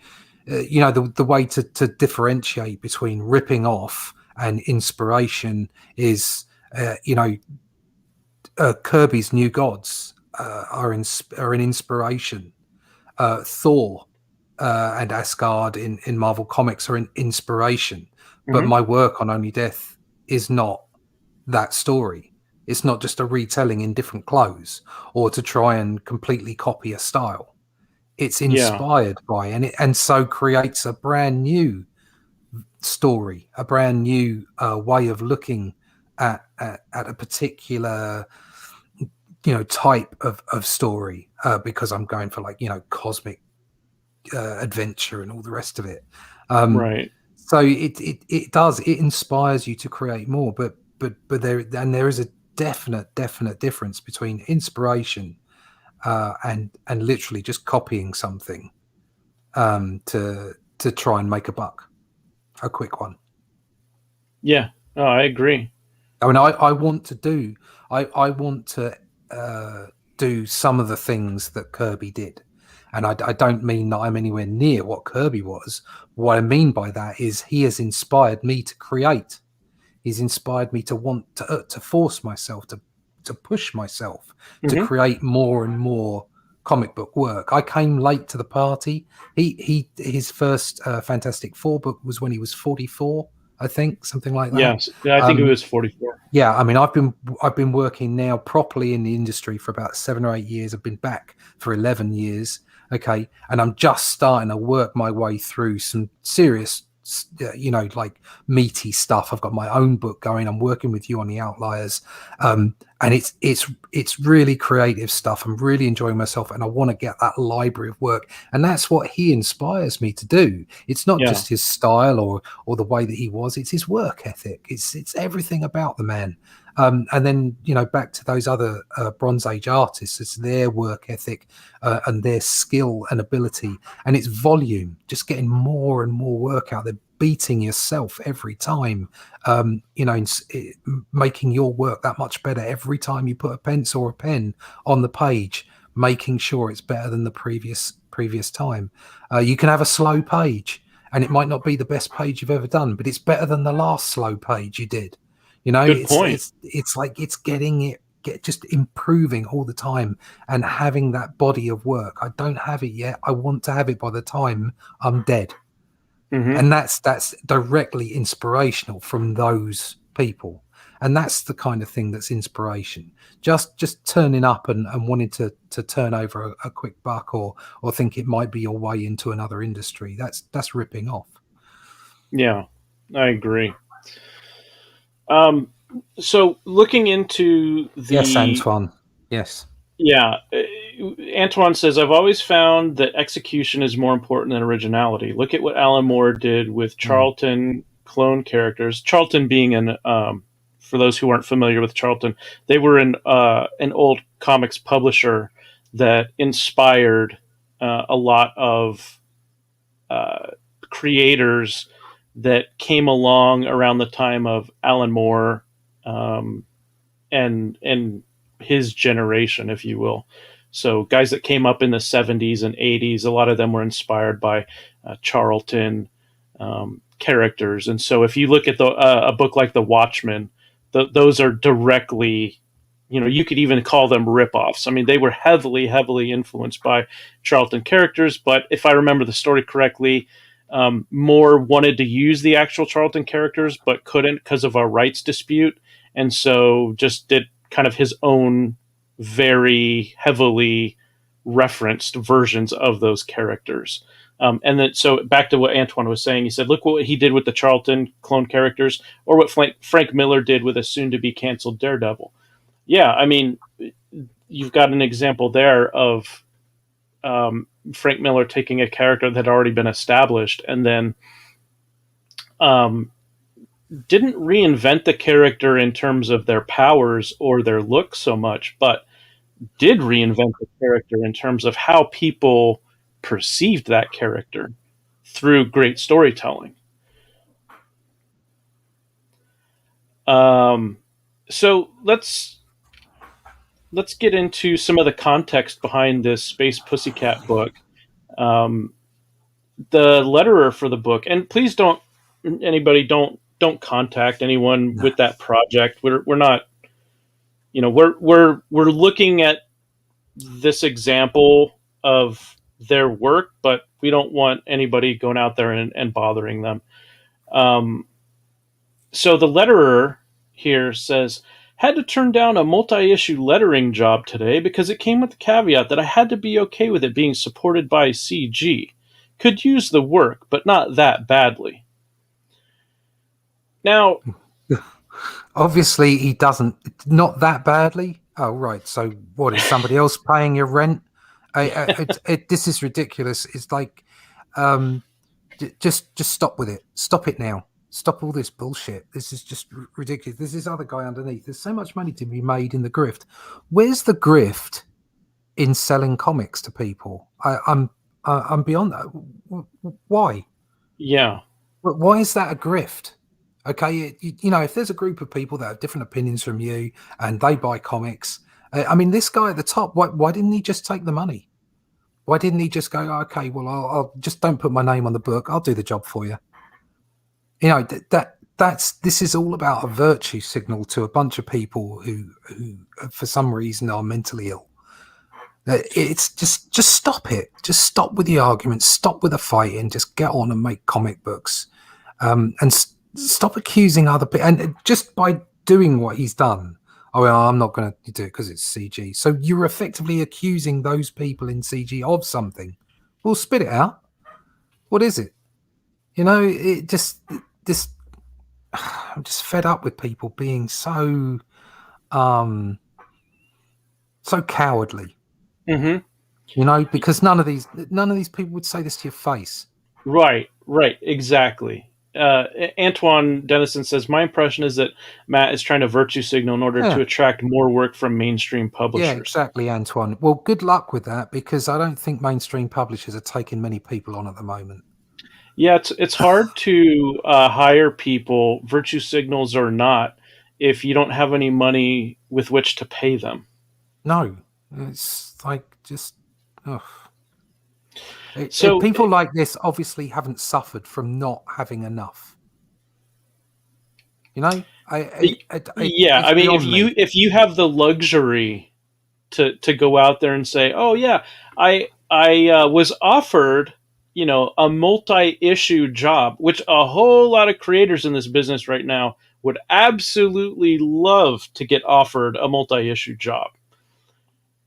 the way to differentiate between ripping off and inspiration is Kirby's New Gods are an inspiration. Thor and Asgard in Marvel Comics are an inspiration. But Hmm. my work on Only Death is not that story. It's not just a retelling in different clothes or to try and completely copy a style. It's Yeah. inspired by and so creates a brand new story, a brand new way of looking at a particular type of story because I'm going for cosmic adventure and all the rest of it. Right. So it inspires you to create more, but there is a definite difference between inspiration and literally just copying something to try and make a buck, a quick one. Yeah. Oh, I agree. I mean, I want to do I want to do some of the things that Kirby did. And I don't mean that I'm anywhere near what Kirby was. What I mean by that is he has inspired me to create. He's inspired me to want to force myself, to push myself, to Hmm. create more and more comic book work. I came late to the party. His first Fantastic Four book was when he was 44, I think, something like that. Yes. Yeah, I think it was 44. Yeah, I mean, I've been working now properly in the industry for about 7 or 8 years. I've been back for 11 years. Okay, and I'm just starting to work my way through some serious, like meaty stuff. I've got my own book going. I'm working with you on the Outliers, and it's really creative stuff. I'm really enjoying myself, and I want to get that library of work. And that's what he inspires me to do. It's not Yeah. just his style or the way that he was. It's his work ethic. It's everything about the man. And then back to those other Bronze Age artists, it's their work ethic and their skill and ability, and it's volume, just getting more and more work out there, beating yourself every time, making your work that much better every time you put a pencil or a pen on the page, making sure it's better than the previous time. You can have a slow page, and it might not be the best page you've ever done, but it's better than the last slow page you did. Good point. It's like it's just improving all the time and having that body of work. I don't have it yet. I want to have it by the time I'm dead. Hmm. And that's directly inspirational from those people. And that's the kind of thing that's inspiration. Just turning up and wanting to turn over a quick buck, or think it might be your way into another industry. That's ripping off. Yeah, I agree. So looking into the Yes, Antoine. Yes. Yeah, Antoine says, I've always found that execution is more important than originality. Look at what Alan Moore did with Charlton clone characters. Charlton being for those who aren't familiar with Charlton, they were an old comics publisher that inspired a lot of creators that came along around the time of Alan Moore, and his generation, if you will. So guys that came up in the 70s and 80s, a lot of them were inspired by Charlton characters. And so if you look at a book like The Watchmen, those are directly, you could even call them ripoffs. I mean, they were heavily, heavily influenced by Charlton characters. But if I remember the story correctly, Moore wanted to use the actual Charlton characters, but couldn't because of a rights dispute. And so just did kind of his own very heavily referenced versions of those characters. And then, so back to what Antoine was saying, he said, look what he did with the Charlton clone characters, or what Frank Miller did with a soon-to-be canceled Daredevil. Yeah, I mean, you've got an example there of Frank Miller taking a character that had already been established and then didn't reinvent the character in terms of their powers or their look so much, but did reinvent the character in terms of how people perceived that character through great storytelling. So let's get into some of the context behind this Space Pussycat book. The letterer for the book, and please don't contact anyone with that project. We're not, we're looking at this example of their work, but we don't want anybody going out there and bothering them. So the letterer here says, had to turn down a multi-issue lettering job today because it came with the caveat that I had to be okay with it being supported by CG. Could use the work, but not that badly. Now, obviously he doesn't, not that badly. Oh, right. So what, is somebody else paying your rent? This is ridiculous. It's like, just stop with it. Stop it now. Stop all this bullshit. This is just ridiculous. There's this other guy underneath. There's so much money to be made in the grift. Where's the grift in selling comics to people? I'm beyond that. Why? Yeah. Why is that a grift? Okay, if there's a group of people that have different opinions from you and they buy comics, I mean, this guy at the top, why didn't he just take the money? Why didn't he just go, okay, well, I'll just don't put my name on the book. I'll do the job for you. This is all about a virtue signal to a bunch of people who for some reason are mentally ill. It's just stop it. Just stop with the arguments. Stop with the fighting. Just get on and make comic books, and stop accusing other people. And just by doing what he's done, I'm not going to do it because it's CG. So you're effectively accusing those people in CG of something. Well, spit it out. What is it? It just I'm just fed up with people being so cowardly. Mm-hmm. Because none of these people would say this to your face. Right, exactly. Antoine Dennison says, my impression is that Matt is trying to virtue signal in order to attract more work from mainstream publishers. Yeah, exactly, Antoine. Well, good luck with that, because I don't think mainstream publishers are taking many people on at the moment. Yeah, it's hard to hire people, virtue signals or not, if you don't have any money with which to pay them. No, it's like just... So people like this obviously haven't suffered from not having enough. I mean, if you have the luxury to go out there and say, oh yeah, I was offered, a multi-issue job, which a whole lot of creators in this business right now would absolutely love to get offered a multi-issue job.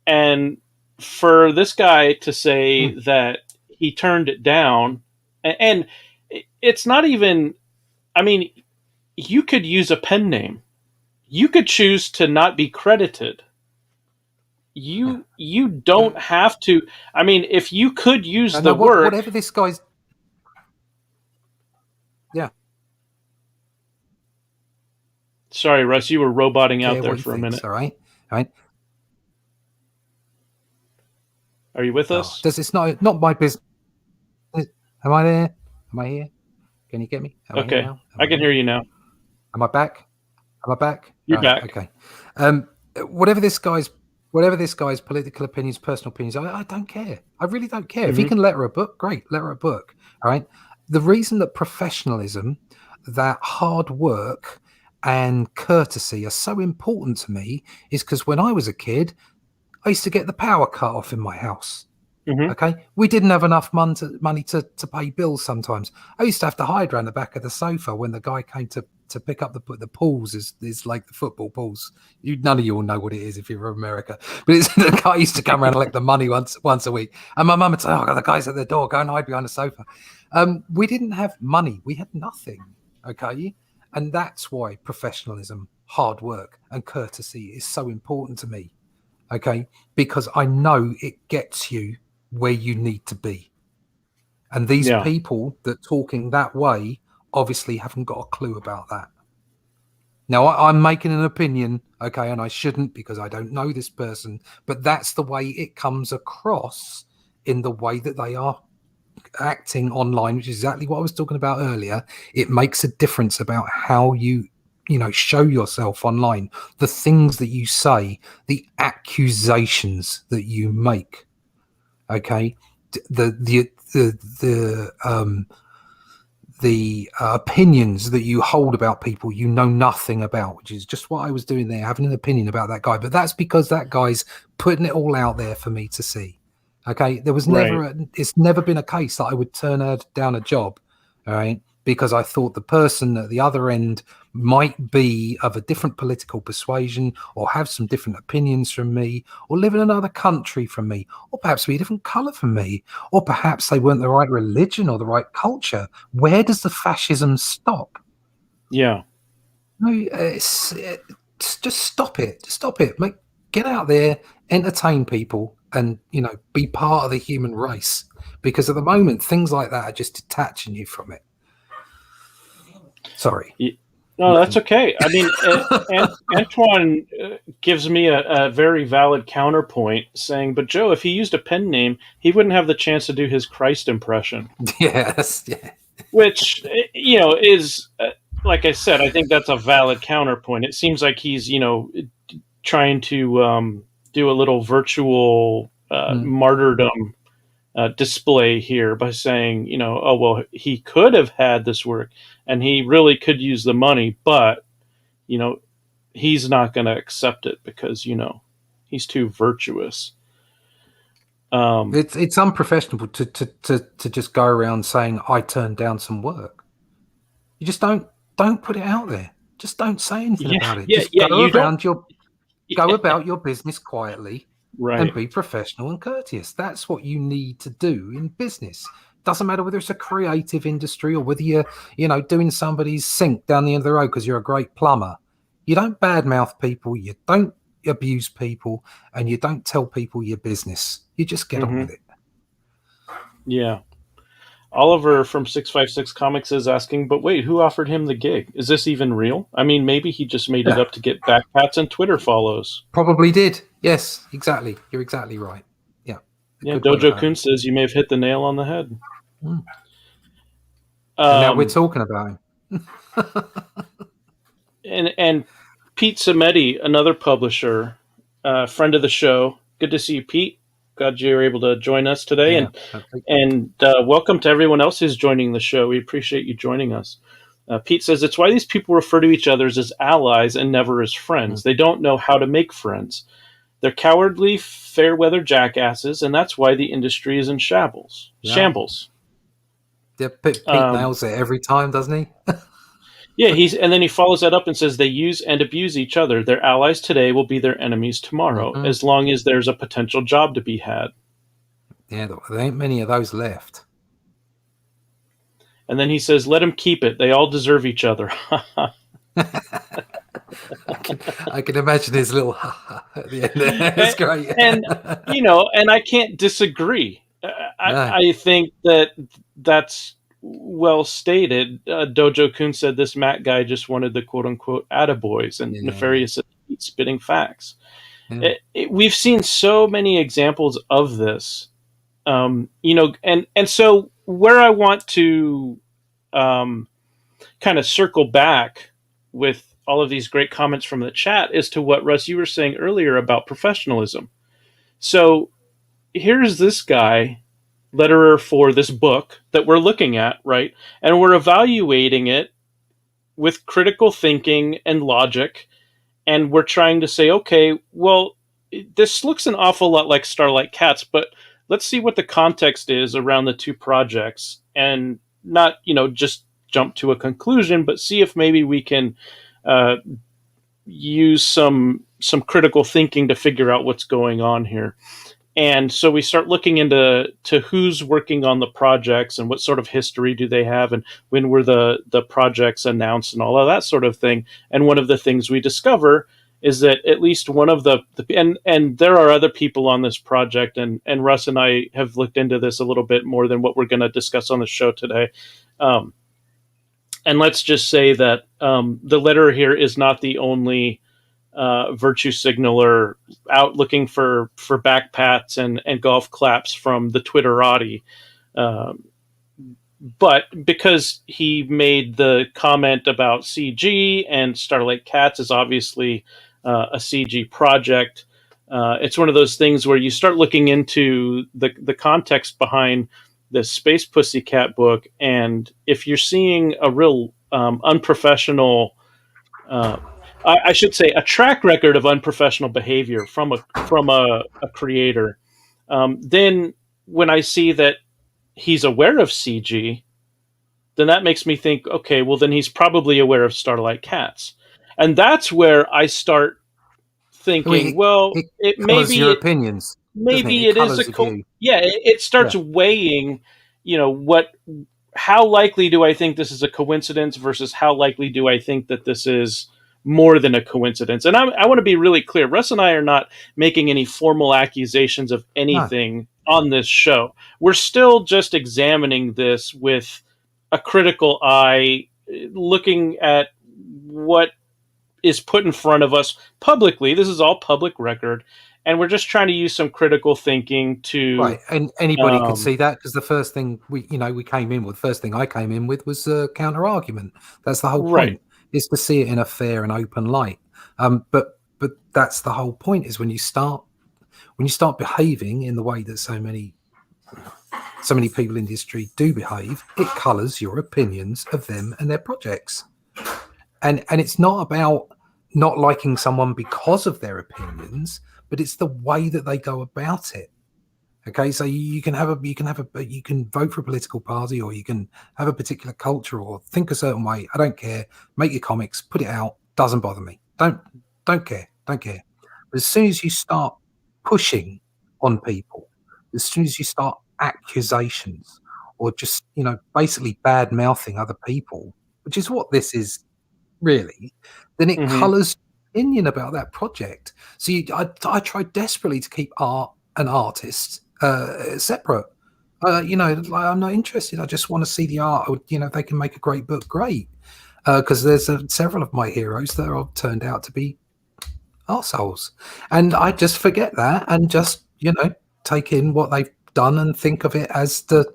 And for this guy to say that he turned it down, and it's not even, I mean, you could use a pen name. You could choose to not be credited. You don't have to. I mean, if you could use the work, whatever this guy's, yeah. Sorry, Russ, you were roboting out there for a minute. All right. Are you with us? Does it's not my business? Am I there? Am I here? Can you get me? Okay, I can hear you now. Am I back? You're back. Okay. Whatever this guy's political opinions, personal opinions, I don't care. I really don't care. If he can letter a book, great, letter a book. All right. The reason that professionalism, that hard work, and courtesy are so important to me is because when I was a kid, I used to get the power cut off in my house. Okay, we didn't have enough money to pay bills. Sometimes I used to have to hide around the back of the sofa when the guy came to pick up the pools. Is like the football pools. None of you will know what it is if you're from America, but it's the guy used to come around and collect the money once a week. And my mum would say, "Oh, the guy's at the door. Go and hide behind the sofa." We didn't have money. We had nothing. Okay, and that's why professionalism, hard work, and courtesy is so important to me. Okay, because I know it gets you where you need to be. And these people that talking that way obviously haven't got a clue about that. Now, I'm making an opinion, okay, and I shouldn't because I don't know this person, but that's the way it comes across in the way that they are acting online, which is exactly what I was talking about earlier. It makes a difference about how you show yourself online, the things that you say, the accusations that you make. Okay, the opinions that you hold about people you know nothing about, which is just what I was doing there, having an opinion about that guy. But that's because that guy's putting it all out there for me to see. Okay, there was it's never been a case that I would turn down a job, all right, because I thought the person at the other end might be of a different political persuasion or have some different opinions from me or live in another country from me or perhaps be a different color from me or perhaps they weren't the right religion or the right culture. Where does the fascism stop? Yeah. No, it's just stop it. Stop it. Get out there, entertain people and, be part of the human race, because at the moment, things like that are just detaching you from it. Sorry. No, that's okay. I mean, Antoine gives me a very valid counterpoint saying, but Joe, if he used a pen name, he wouldn't have the chance to do his Christ impression. Yes. Yeah. Which, is, like I said, I think that's a valid counterpoint. It seems like he's, trying to do a little virtual martyrdom display here by saying, oh, well, he could have had this work and he really could use the money, but, he's not going to accept it because, he's too virtuous. It's unprofessional to just go around saying I turned down some work. You just don't put it out there. Just don't say anything about it. Just go about your business quietly. Right. And be professional and courteous. That's what you need to do in business. Doesn't matter whether it's a creative industry or whether you're, doing somebody's sink down the end of the road because you're a great plumber. You don't badmouth people, you don't abuse people, and you don't tell people your business. You just get on with it. Yeah. Oliver from 656 Comics is asking, but wait, who offered him the gig? Is this even real? I mean, maybe he just made it up to get backpats and Twitter follows. Probably did. Yes, exactly. You're exactly right. Yeah. Yeah, Dojo Kun says you may have hit the nail on the head. And now we're talking about him. and Pete Samedi, another publisher, friend of the show. Good to see you, Pete. Glad you were able to join us today. And welcome to everyone else who's joining the show. We appreciate you joining us. Pete says, it's why these people refer to each other as allies and never as friends. They don't know how to make friends. They're cowardly, fair-weather jackasses, and that's why the industry is in shambles. Yeah, Pete nails it every time, doesn't he? Yeah, and then he follows that up and says they use and abuse each other. Their allies today will be their enemies tomorrow, Mhm. as long as there's a potential job to be had. Yeah, there ain't many of those left. And then he says, "Let them keep it. They all deserve each other." I can imagine his little at the end there. It's and, great. and I can't disagree. No. I think that's well stated. Dojo Kun said this Matt guy just wanted the quote unquote attaboys, and Yeah. Nefarious spitting facts. Yeah. We've seen so many examples of this, and so where I want to um, kind of circle back with all of these great comments from the chat is to what Russ you were saying earlier about professionalism. So here's this guy, letterer for this book that we're looking at, right? And we're evaluating it with critical thinking and logic, and we're trying to say, okay, well, this looks an awful lot like Starlight Cats, but let's see what the context is around the two projects, and not just jump to a conclusion, but see if maybe we can uh, use some critical thinking to figure out what's going on here. And so we start looking into who's working on the projects and what sort of history do they have and when were the projects announced and all of that sort of thing. And one of the things we discover is that at least one of the and there are other people on this project, and Russ and I have looked into this a little bit more than what we're going to discuss on the show today. And let's just say that the letter here is not the only virtue signaler out looking for back pats and golf claps from the Twitterati. Um, but because he made the comment about CG, and Starlight Cats is obviously a CG project, it's one of those things where you start looking into the context behind the Space Pussycat book, and if you're seeing a real unprofessional uh, I should say a track record of unprofessional behavior from a creator. Then when I see that he's aware of CG, then that makes me think, okay, well then he's probably aware of Starlight Cats, and that's where I start I mean, thinking, well, it it colours maybe your it opinions, doesn't it? maybe It it is colours your view. yeah, it starts Yeah. weighing, what how likely do I think this is a coincidence versus how likely do I think that this is more than a coincidence? And I want to be really clear. Russ and I are not making any formal accusations of No. anything on this show. We're still just examining this with a critical eye, looking at what is put in front of us publicly. This is all public record. And we're just trying to use some critical thinking Right, to and anybody could um, see that because the first thing we came in with, first thing I came in with was a counter argument. That's the whole right. point, is to see it in a fair and open light. But that's the whole point, is when you start behaving in the way that so many people in the industry do behave, it colours your opinions of them and their projects. And it's not about not liking someone because of their opinions, but it's the way that they go about it. Okay, so you can vote for a political party, or you can have a particular culture, or think a certain way. I don't care. Make your comics, put it out. Doesn't bother me. Don't care. Don't care. But as soon as you start pushing on people, as soon as you start accusations, or just basically bad mouthing other people, which is what this is really, then it Mm-hmm. colours opinion about that project. So I try desperately to keep art and artists separate. Like, I'm not interested. I just want to see the art. Or, if they can make a great book, great. Because there's several of my heroes that have turned out to be arseholes, and I just forget that and just take in what they've done and think of it as the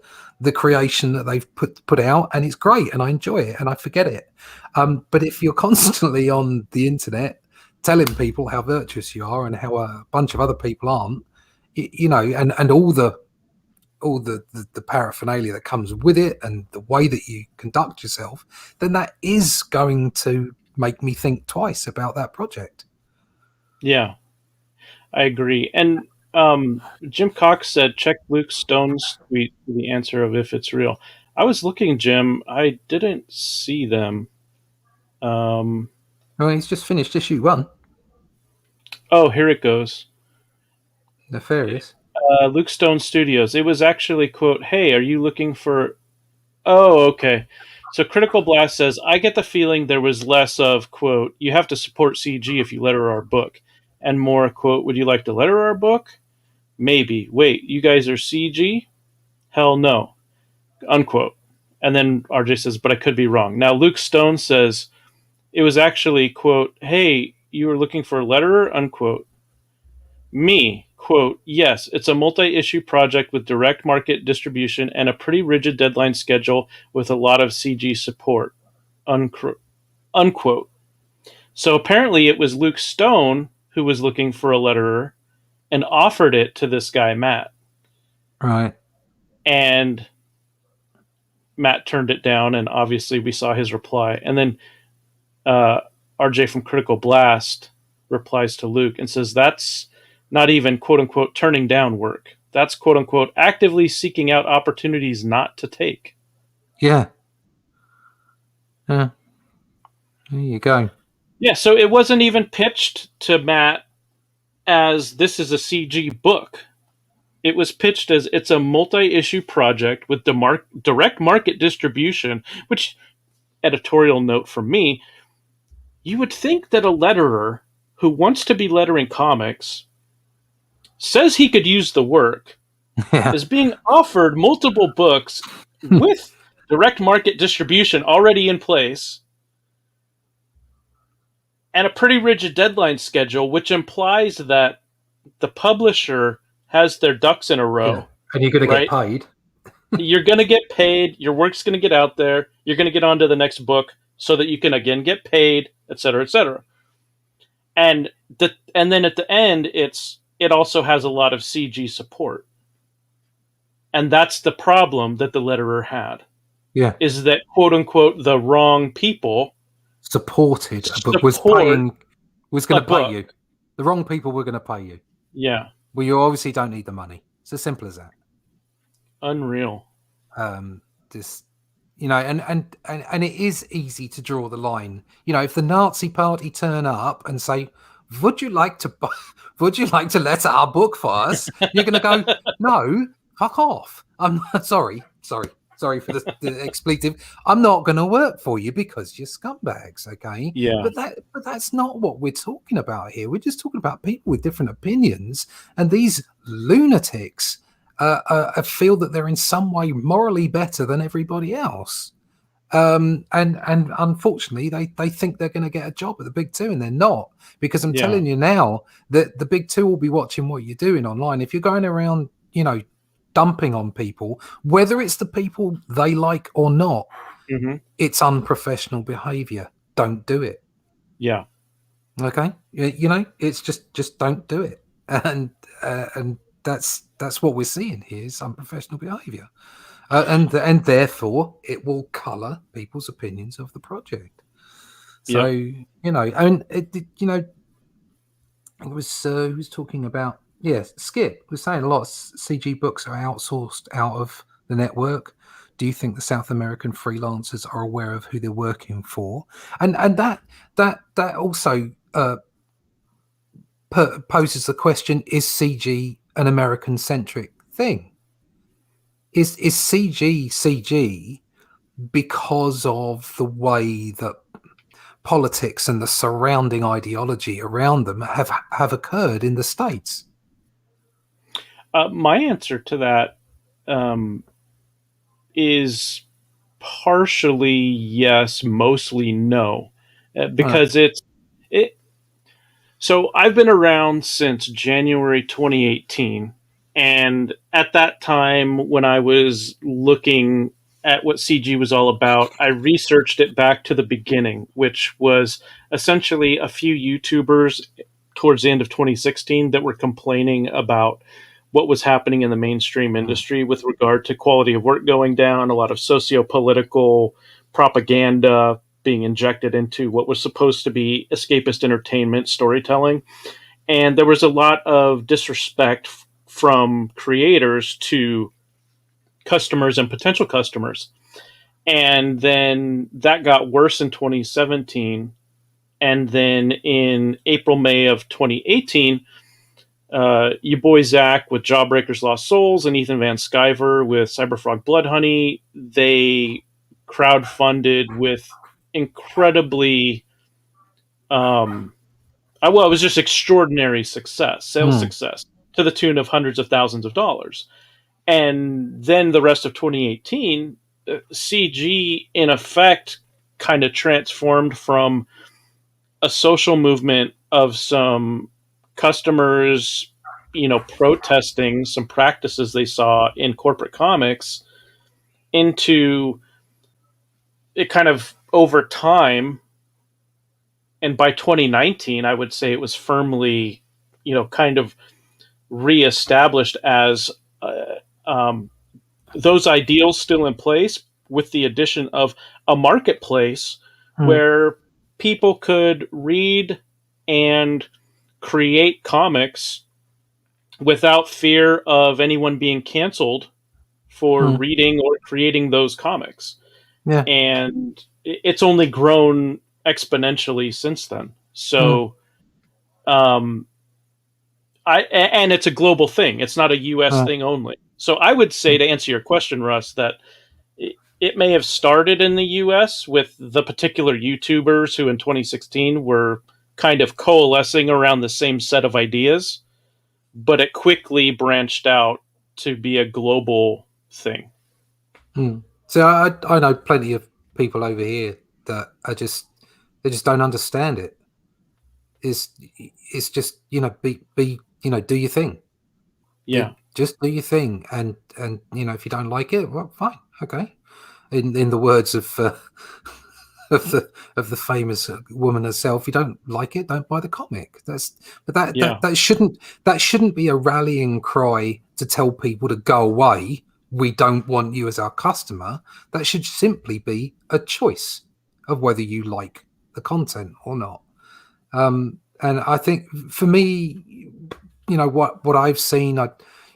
creation that they've put out, and it's great and I enjoy it and I forget it. But if you're constantly on the internet telling people how virtuous you are and how a bunch of other people aren't, and all the paraphernalia that comes with it and the way that you conduct yourself, then that is going to make me think twice about that project. Yeah, I agree. And Jim Cox said, check Luke Stone's tweet for the answer of if it's real. I was looking, Jim. I didn't see them. Um, Oh, he's just finished issue 1. oh, here it goes. Nefarious. Luke Stone Studios. It was actually, quote, "Hey, are you looking for..." Oh, okay. So Critical Blast says, "I get the feeling there was less of, quote, you have to support CG if you letter our book, and more, quote, would you like to letter our book? Maybe. Wait, you guys are CG? Hell no," unquote. And then RJ says, "But I could be wrong." Now Luke Stone says, "It was actually, quote, hey, you were looking for a letterer?" Unquote. Me, quote, "Yes, it's a multi-issue project with direct market distribution and a pretty rigid deadline schedule with a lot of CG support." Unquote. So apparently it was Luke Stone who was looking for a letterer and offered it to this guy, Matt. Right. And Matt turned it down, and obviously we saw his reply. And then RJ from Critical Blast replies to Luke and says, "That's not even quote unquote turning down work. That's quote unquote actively seeking out opportunities not to take." Yeah. Yeah. There you go. Yeah, so it wasn't even pitched to Matt as this is a CG book. It was pitched as it's a multi-issue project with direct market distribution, which, editorial note from me, you would think that a letterer who wants to be lettering comics, says he could use the work, Yeah. is being offered multiple books with direct market distribution already in place and a pretty rigid deadline schedule, which implies that the publisher has their ducks in a row. Yeah. And you're going to right? get paid. You're going to get paid. Your work's going to get out there. You're going to get on to the next book so that you can again get paid, et cetera, et cetera. And then at the end, it also has a lot of CG support. And that's the problem that the letterer had. Yeah. Is that, quote unquote, the wrong people supported a book, was going to pay you. The wrong people were going to pay you. Yeah. Well, you obviously don't need the money. It's as simple as that. Unreal. This, and it is easy to draw the line. If the Nazi Party turn up and say, would you like to letter our book for us? You're going to go, no, fuck off. I'm sorry for the expletive. I'm not going to work for you because you're scumbags, okay? Yeah. But that's not what we're talking about here. We're just talking about people with different opinions, and these lunatics feel that they're in some way morally better than everybody else. And unfortunately, they think they're going to get a job at the big two, and they're not. Because I'm telling you now that the big two will be watching what you're doing online. If you're going around, dumping on people, whether it's the people they like or not, it's unprofessional behavior. Don't do it. Yeah. Okay. It's just don't do it. And that's what we're seeing here is unprofessional behavior. And therefore it will color people's opinions of the project. So, it was who's talking about, Skip was saying a lot of CG books are outsourced out of the network. Do you think the South American freelancers are aware of who they're working for? And that also poses the question: is CG an American-centric thing? Is CG because of the way that politics and the surrounding ideology around them have occurred in the States? My answer to that is partially yes, mostly no, because So I've been around since January 2018, and at that time when I was looking at what CG was all about, I researched it back to the beginning, which was essentially a few YouTubers towards the end of 2016 that were complaining about what was happening in the mainstream industry with regard to quality of work going down, a lot of socio-political propaganda being injected into what was supposed to be escapist entertainment storytelling. And there was a lot of disrespect from creators to customers and potential customers. And then that got worse in 2017. And then in April, May of 2018, your boy Zach with Jawbreakers Lost Souls and Ethan Van Sciver with Cyberfrog Blood Honey, they crowdfunded with incredibly, it was just extraordinary success, sales success, to the tune of hundreds of thousands of dollars. And then the rest of 2018, CG in effect kind of transformed from a social movement of some customers, protesting some practices they saw in corporate comics into it kind of over time. And by 2019, I would say it was firmly, kind of reestablished as those ideals still in place, with the addition of a marketplace where people could read and create comics without fear of anyone being canceled for reading or creating those comics. Yeah. And it's only grown exponentially since then. So, and it's a global thing. It's not a US thing only. So I would say, to answer your question, Russ, that it may have started in the US with the particular YouTubers who in 2016 were kind of coalescing around the same set of ideas, but it quickly branched out to be a global thing. So I know plenty of people over here that they just don't understand it. It's just, be do your thing. Yeah. Just do your thing, and if you don't like it, well, fine, okay. In the words of the famous woman herself, if you don't like it, don't buy the comic. That shouldn't be a rallying cry to tell people to go away. We don't want you as our customer. That should simply be a choice of whether you like the content or not. And I think for me, what I've seen,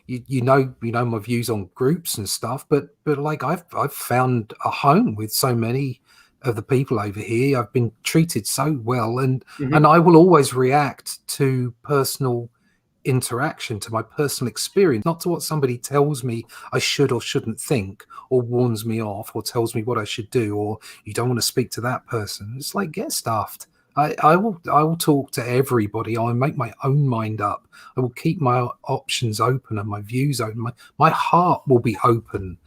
you know my views on groups and stuff, but like I've found a home with so many of the people over here. I've been treated so well, and I will always react to personal interaction, to my personal experience, not to what somebody tells me I should or shouldn't think, or warns me off, or tells me what I should do, or you don't want to speak to that person. It's like, get stuffed. I will talk to everybody. I'll make my own mind up. I will keep my options open and my views open. My heart will be open,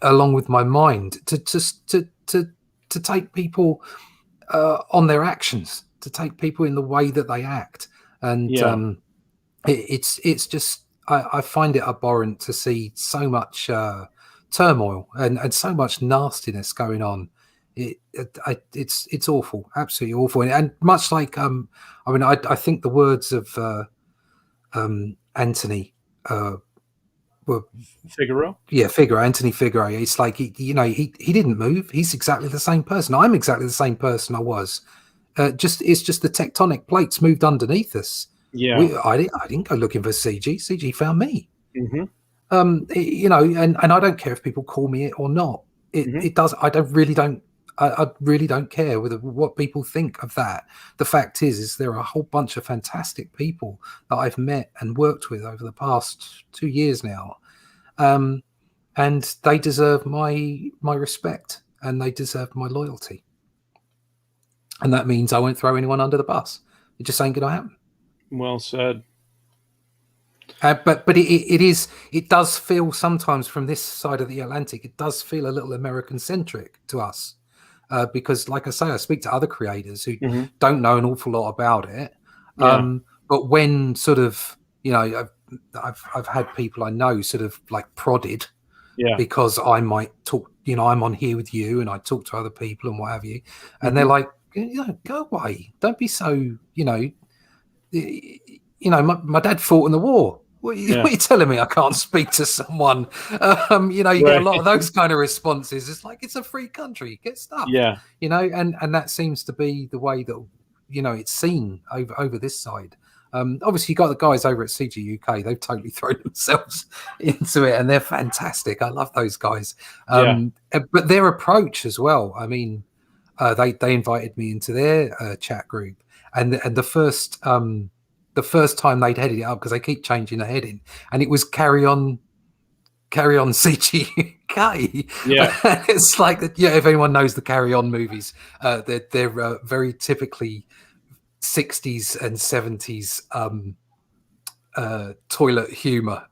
along with my mind, to take people on their actions, to take people in the way that they act. And it's just, I find it abhorrent to see so much turmoil and so much nastiness going on. It's awful, absolutely awful, and much like I think the words of Anthony were Figaro. Yeah, Anthony Figaro. It's like he didn't move. He's exactly the same person. I'm exactly the same person I was. It's just the tectonic plates moved underneath us. Yeah, I didn't go looking for CG. CG found me. And I don't care if people call me it or not. It does. I really don't care what people think of that. The fact is there are a whole bunch of fantastic people that I've met and worked with over the past 2 years now, and they deserve my respect, and they deserve my loyalty. And that means I won't throw anyone under the bus. It just ain't going to happen. Well said. But it does feel sometimes from this side of the Atlantic, it does feel a little American centric to us. Because, like I say, I speak to other creators who don't know an awful lot about it. But when sort of, I've had people I know sort of like prodded, because I might talk, I'm on here with you and I talk to other people and what have you, and they're like, go away, don't be so, my dad fought in the war. What are you telling me? I can't speak to someone. You get a lot of those kind of responses. It's like, it's a free country. Get stuff. And that seems to be the way that, it's seen over this side. Obviously, you got the guys over at CG UK. They've totally thrown themselves into it, and they're fantastic. I love those guys. But their approach as well. I mean, they invited me into their chat group, and the first time they'd headed it up, because they keep changing the heading, and it was carry on CGUK. Yeah. It's like that. Yeah, if anyone knows the Carry On movies, they're very typically 60s and 70s toilet humor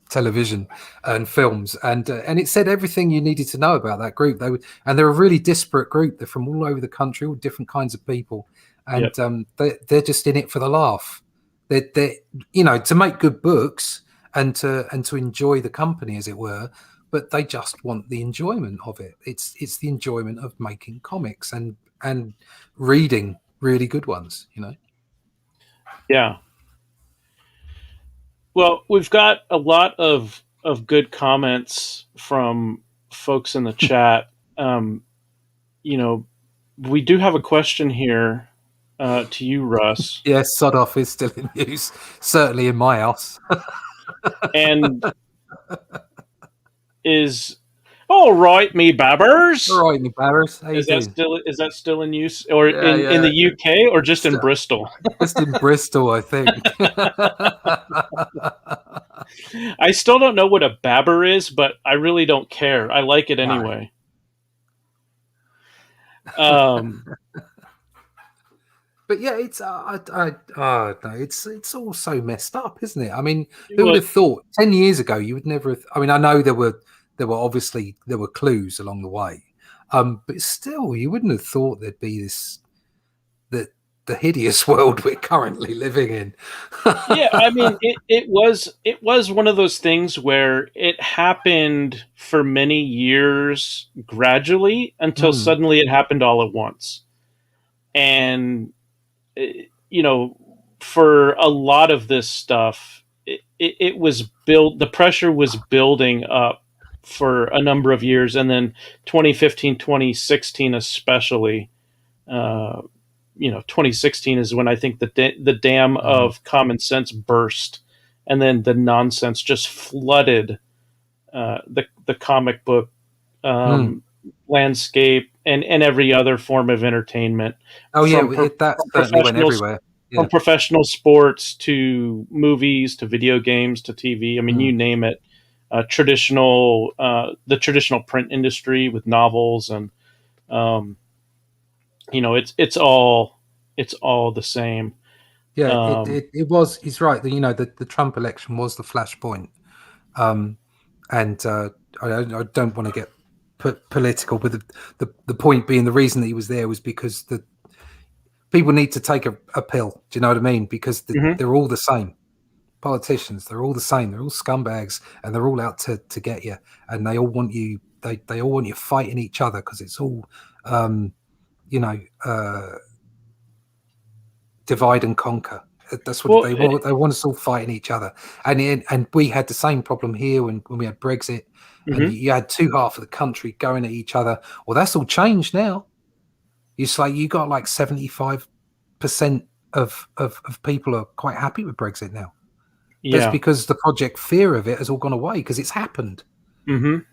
television and films, and it said everything you needed to know about that group. They're a really disparate group. They're from all over the country, all different kinds of people, and they're just in it for the laugh. They're to make good books and to enjoy the company, as it were, but they just want the enjoyment of it. It's the enjoyment of making comics and reading really good ones, Yeah. Well, we've got a lot of good comments from folks in the chat. We do have a question here to you, Russ. Yes, sod off is still in use, certainly in my house. And is all right, me babbers. All right, me babbers. How Is you that doing? still in use, or in the UK, or just in Bristol? Just in Bristol, I think. I still don't know what a babber is, but I really don't care. I like it anyway. But yeah, it's it's all so messed up, isn't it? I mean, who would have thought 10 years ago you would never have, I mean, I know there were obviously clues along the way, but still you wouldn't have thought there'd be the hideous world we're currently living in. Yeah, I mean, it was one of those things where it happened for many years gradually until suddenly it happened all at once. And for a lot of this stuff, it was the pressure was building up for a number of years, and then 2015, 2016 especially. 2016 is when I think the dam of common sense burst, and then the nonsense just flooded the comic book landscape and every other form of entertainment. Oh yeah, that certainly went everywhere. Yeah. From professional sports to movies to video games to TV. I mean, you name it. The traditional print industry with novels and it's all the same. Yeah, it was. He's right. The Trump election was the flashpoint, and I don't want to get political, but the point being, the reason that he was there was because the people need to take a pill. Do you know what I mean? Because they're all the same. Politicians, they're all the same. They're all scumbags, and they're all out to get you, and they all want you. They all want you fighting each other because it's all. Divide and conquer. That's what they want. They want us all fighting each other. And we had the same problem here when we had Brexit. And you had two half of the country going at each other. Well, that's all changed now. It's like you got like 75% of people are quite happy with Brexit now. Yeah. That's because the project fear of it has all gone away because it's happened. And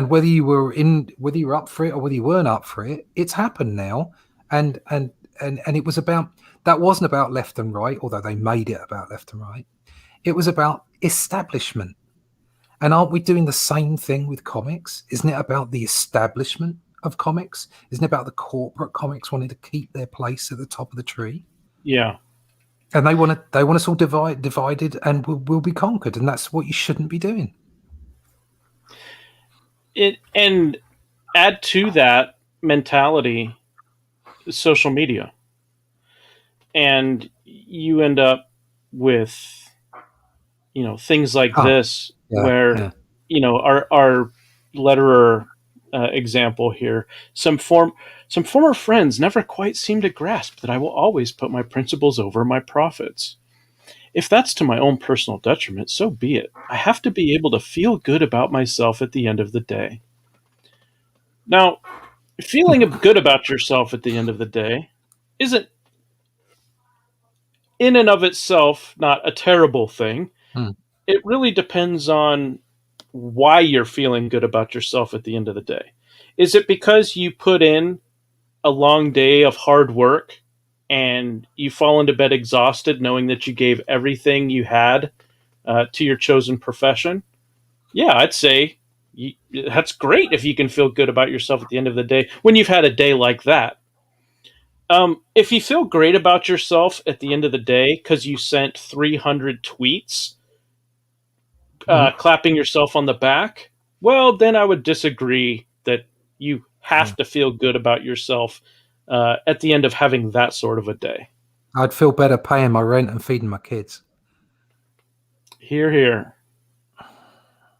whether you were up for it or whether you weren't up for it, it's happened now. And it was that wasn't about left and right, although they made it about left and right. It was about establishment. And aren't we doing the same thing with comics? Isn't it about the establishment of comics? Isn't it about the corporate comics wanting to keep their place at the top of the tree? Yeah. And they want us all divided and we'll be conquered. And that's what you shouldn't be doing. And add to that mentality social media, and you end up with things like this where our letterer example here, some former friends never quite seem to grasp that I will always put my principles over my profits. If that's to my own personal detriment, so be it. I have to be able to feel good about myself at the end of the day. Now, feeling good about yourself at the end of the day isn't in and of itself not a terrible thing. Hmm. It really depends on why you're feeling good about yourself at the end of the day. Is it because you put in a long day of hard work and you fall into bed exhausted knowing that you gave everything you had to your chosen profession? Yeah, I'd say that's great if you can feel good about yourself at the end of the day when you've had a day like that. If you feel great about yourself at the end of the day because you sent 300 tweets clapping yourself on the back, well, then I would disagree that you have to feel good about yourself at the end of having that sort of a day. I'd feel better paying my rent and feeding my kids. Hear, hear.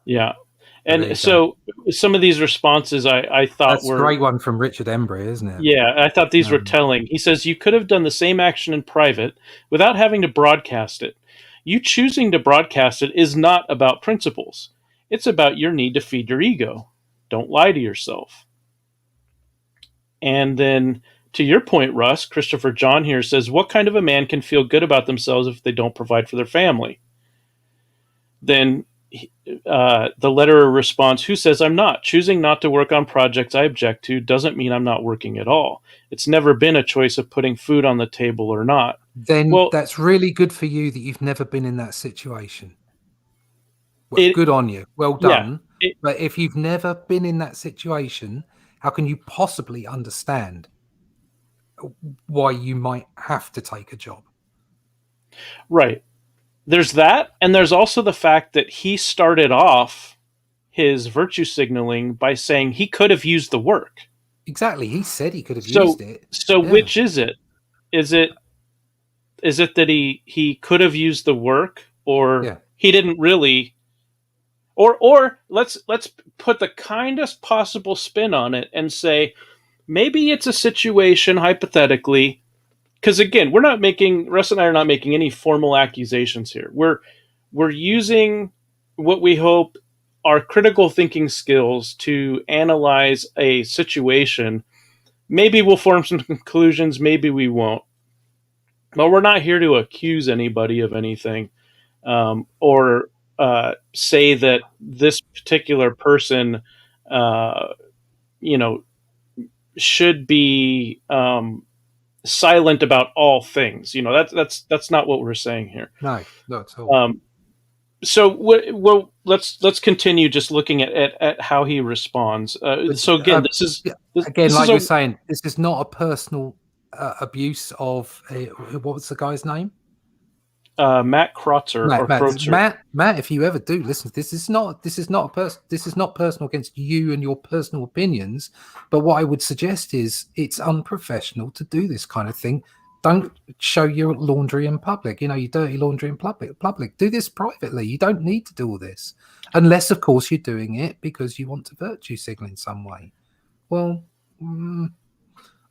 Yeah. There And you go. so some of these responses I thought That's a were great one from Richard Embry, isn't it? Yeah, I thought these were telling. He says, you could have done the same action in private without having to broadcast it. You choosing to broadcast it is not about principles. It's about your need to feed your ego. Don't lie to yourself. And then, to your point, Russ, Christopher John here says, what kind of a man can feel good about themselves if they don't provide for their family? Then the letterer responds, who says I'm not? Choosing not to work on projects I object to doesn't mean I'm not working at all. It's never been a choice of putting food on the table or not. Then Well, that's really good for you that you've never been in that situation. Well, good on you. Well done. But if you've never been in that situation, how can you possibly understand why you might have to take a job? Right. There's that, and there's also the fact that he started off his virtue signaling by saying he could have used the work. Exactly. He said he could have used it. So which is it? Is it that he could have used the work, or he didn't really, or let's put the kindest possible spin on it and say maybe it's a situation hypothetically. Because again, Russ and I are not making any formal accusations here. We're using what we hope are critical thinking skills to analyze a situation. Maybe we'll form some conclusions, maybe we won't. But we're not here to accuse anybody of anything, or say that this particular person, should be silent about all things. That's not what we're saying here. No, not at all. So let's continue just looking at how he responds. So again, this is like you're saying, this is not a personal abuse of what was the guy's name? Matt Kreutzer. Matt, if you ever do listen, this is not personal against you and your personal opinions. But what I would suggest is it's unprofessional to do this kind of thing. Don't show your laundry in public. Your dirty laundry in public. Do this privately. You don't need to do all this, unless, of course, you're doing it because you want to virtue signal in some way. Well,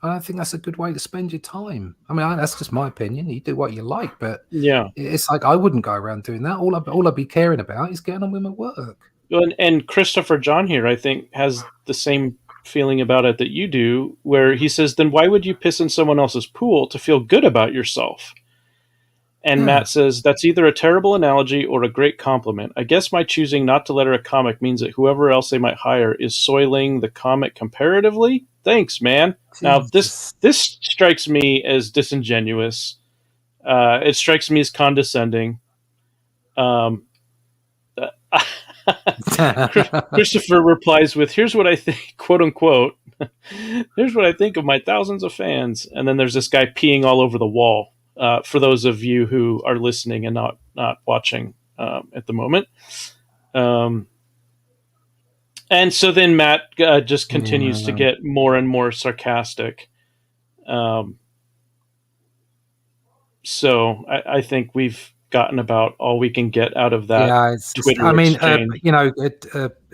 I don't think that's a good way to spend your time. I mean, that's just my opinion. You do what you like, but it's like I wouldn't go around doing that. All I'd be caring about is getting on with my work. And Christopher John here, I think, has the same feeling about it that you do, where he says, then why would you piss in someone else's pool to feel good about yourself? And Matt says, that's either a terrible analogy or a great compliment. I guess my choosing not to letter a comic means that whoever else they might hire is soiling the comic comparatively. Thanks, man. Jesus. Now, this strikes me as disingenuous. It strikes me as condescending. Christopher replies with, here's what I think, quote unquote, here's what I think of my thousands of fans. And then there's this guy peeing all over the wall. For those of you who are listening and not watching at the moment. And so then Matt just continues to get more and more sarcastic. So I think we've gotten about all we can get out of that. Yeah,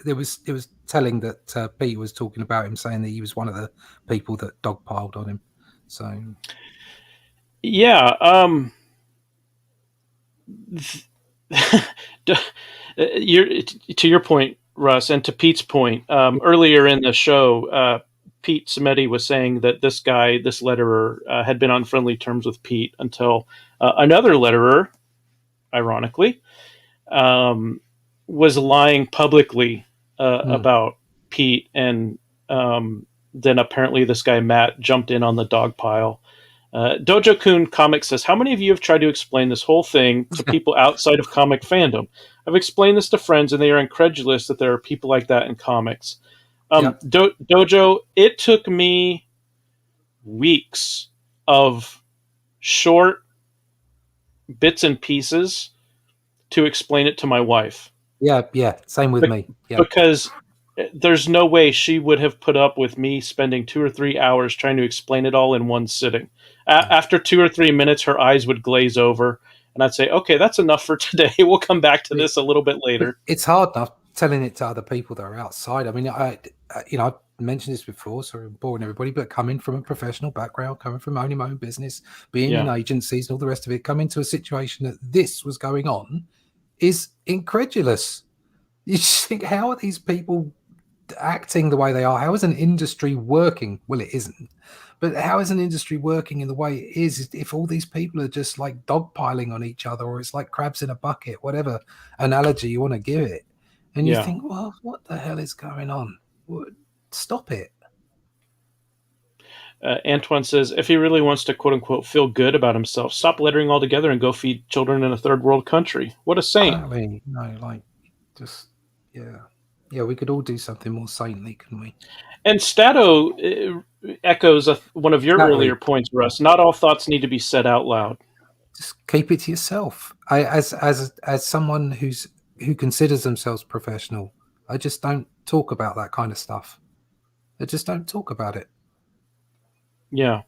it was telling that Pete was talking about him, saying that he was one of the people that dogpiled on him. So yeah, to your point, Russ, and to Pete's point, earlier in the show, Pete Smetti was saying that this guy, this letterer, had been on friendly terms with Pete until another letterer, ironically, was lying publicly about Pete, and then apparently this guy Matt jumped in on the dog pile. Dojo Kun Comics says, how many of you have tried to explain this whole thing to people outside of comic fandom? I've explained this to friends, and they are incredulous that there are people like that in comics. Dojo, it took me weeks of short bits and pieces to explain it to my wife. Yeah, same with me. Yeah. Because there's no way she would have put up with me spending 2 or 3 hours trying to explain it all in one sitting. After 2 or 3 minutes, her eyes would glaze over, and I'd say, okay, that's enough for today. We'll come back to this a little bit later. It's hard enough telling it to other people that are outside. I mean, I've mentioned this before, so I'm boring everybody, but coming from a professional background, coming from owning my own business, being in agencies and all the rest of it, coming to a situation that this was going on is incredulous. You just think, how are these people acting the way they are? How is an industry working? Well, it isn't. But how is an industry working in the way it is if all these people are just like dogpiling on each other, or it's like crabs in a bucket, whatever analogy you want to give it? And you think, well, what the hell is going on? Stop it. Antoine says, if he really wants to, quote unquote, feel good about himself, stop lettering altogether and go feed children in a third world country. What a saint. I mean, yeah, we could all do something more saintly, couldn't we? And Stato echoes one of your earlier points, Russ. Not all thoughts need to be said out loud. Just keep it to yourself. As someone who considers themselves professional, I just don't talk about that kind of stuff. I just don't talk about it. Yeah.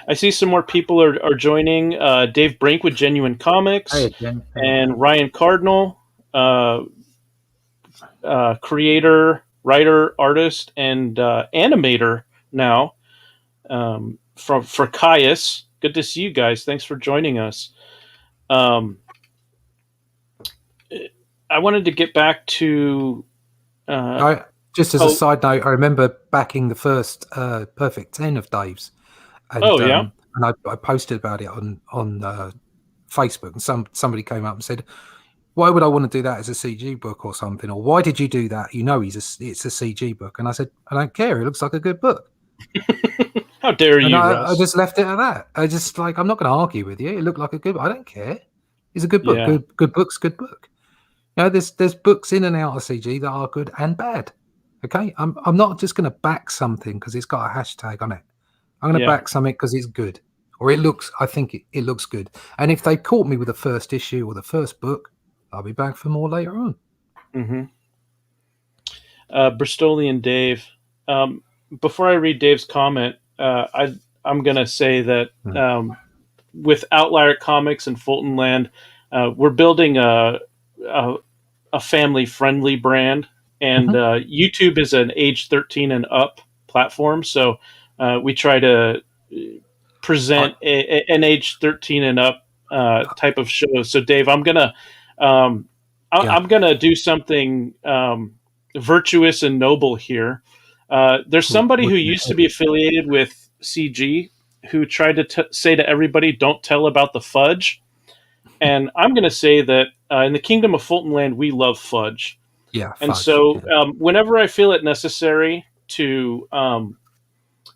I see some more people are joining. Dave Brink with Genuine Comics. Hey, Jen. And Ryan Cardinal, creator, writer, artist, and animator now for Caius. Good to see you guys. Thanks for joining us. I wanted to get back to... just as a side note, I remember backing the first Perfect 10 of Dave's. And, and I posted about it on Facebook, and somebody came up and said, why would I want to do that as a CG book or something? Or why did you do that? You know, it's a CG book. And I said, I don't care. It looks like a good book. How dare you, Russ? I just left it at that. I just I'm not going to argue with you. It looked like a good book. I don't care. It's a good book. Yeah. Good book's good book. You know, there's books in and out of CG that are good and bad. Okay? I'm not just going to back something because it's got a hashtag on it. I'm going to back something because it's good. Or I think it looks good. And if they caught me with the first issue or the first book, I'll be back for more later on. Mm-hmm. Bristolian Dave. Before I read Dave's comment, I'm going to say that with Outlier Comics and Fultonland, we're building a family-friendly brand, and YouTube is an age 13 and up platform, so we try to present an age 13 and up type of show. So, Dave, I'm gonna do something virtuous and noble here. There's somebody who used to be affiliated with CG who tried to say to everybody, don't tell about the fudge. And I'm going to say that in the Kingdom of Fultonland, we love fudge. Yeah. And fudge, so whenever I feel it necessary to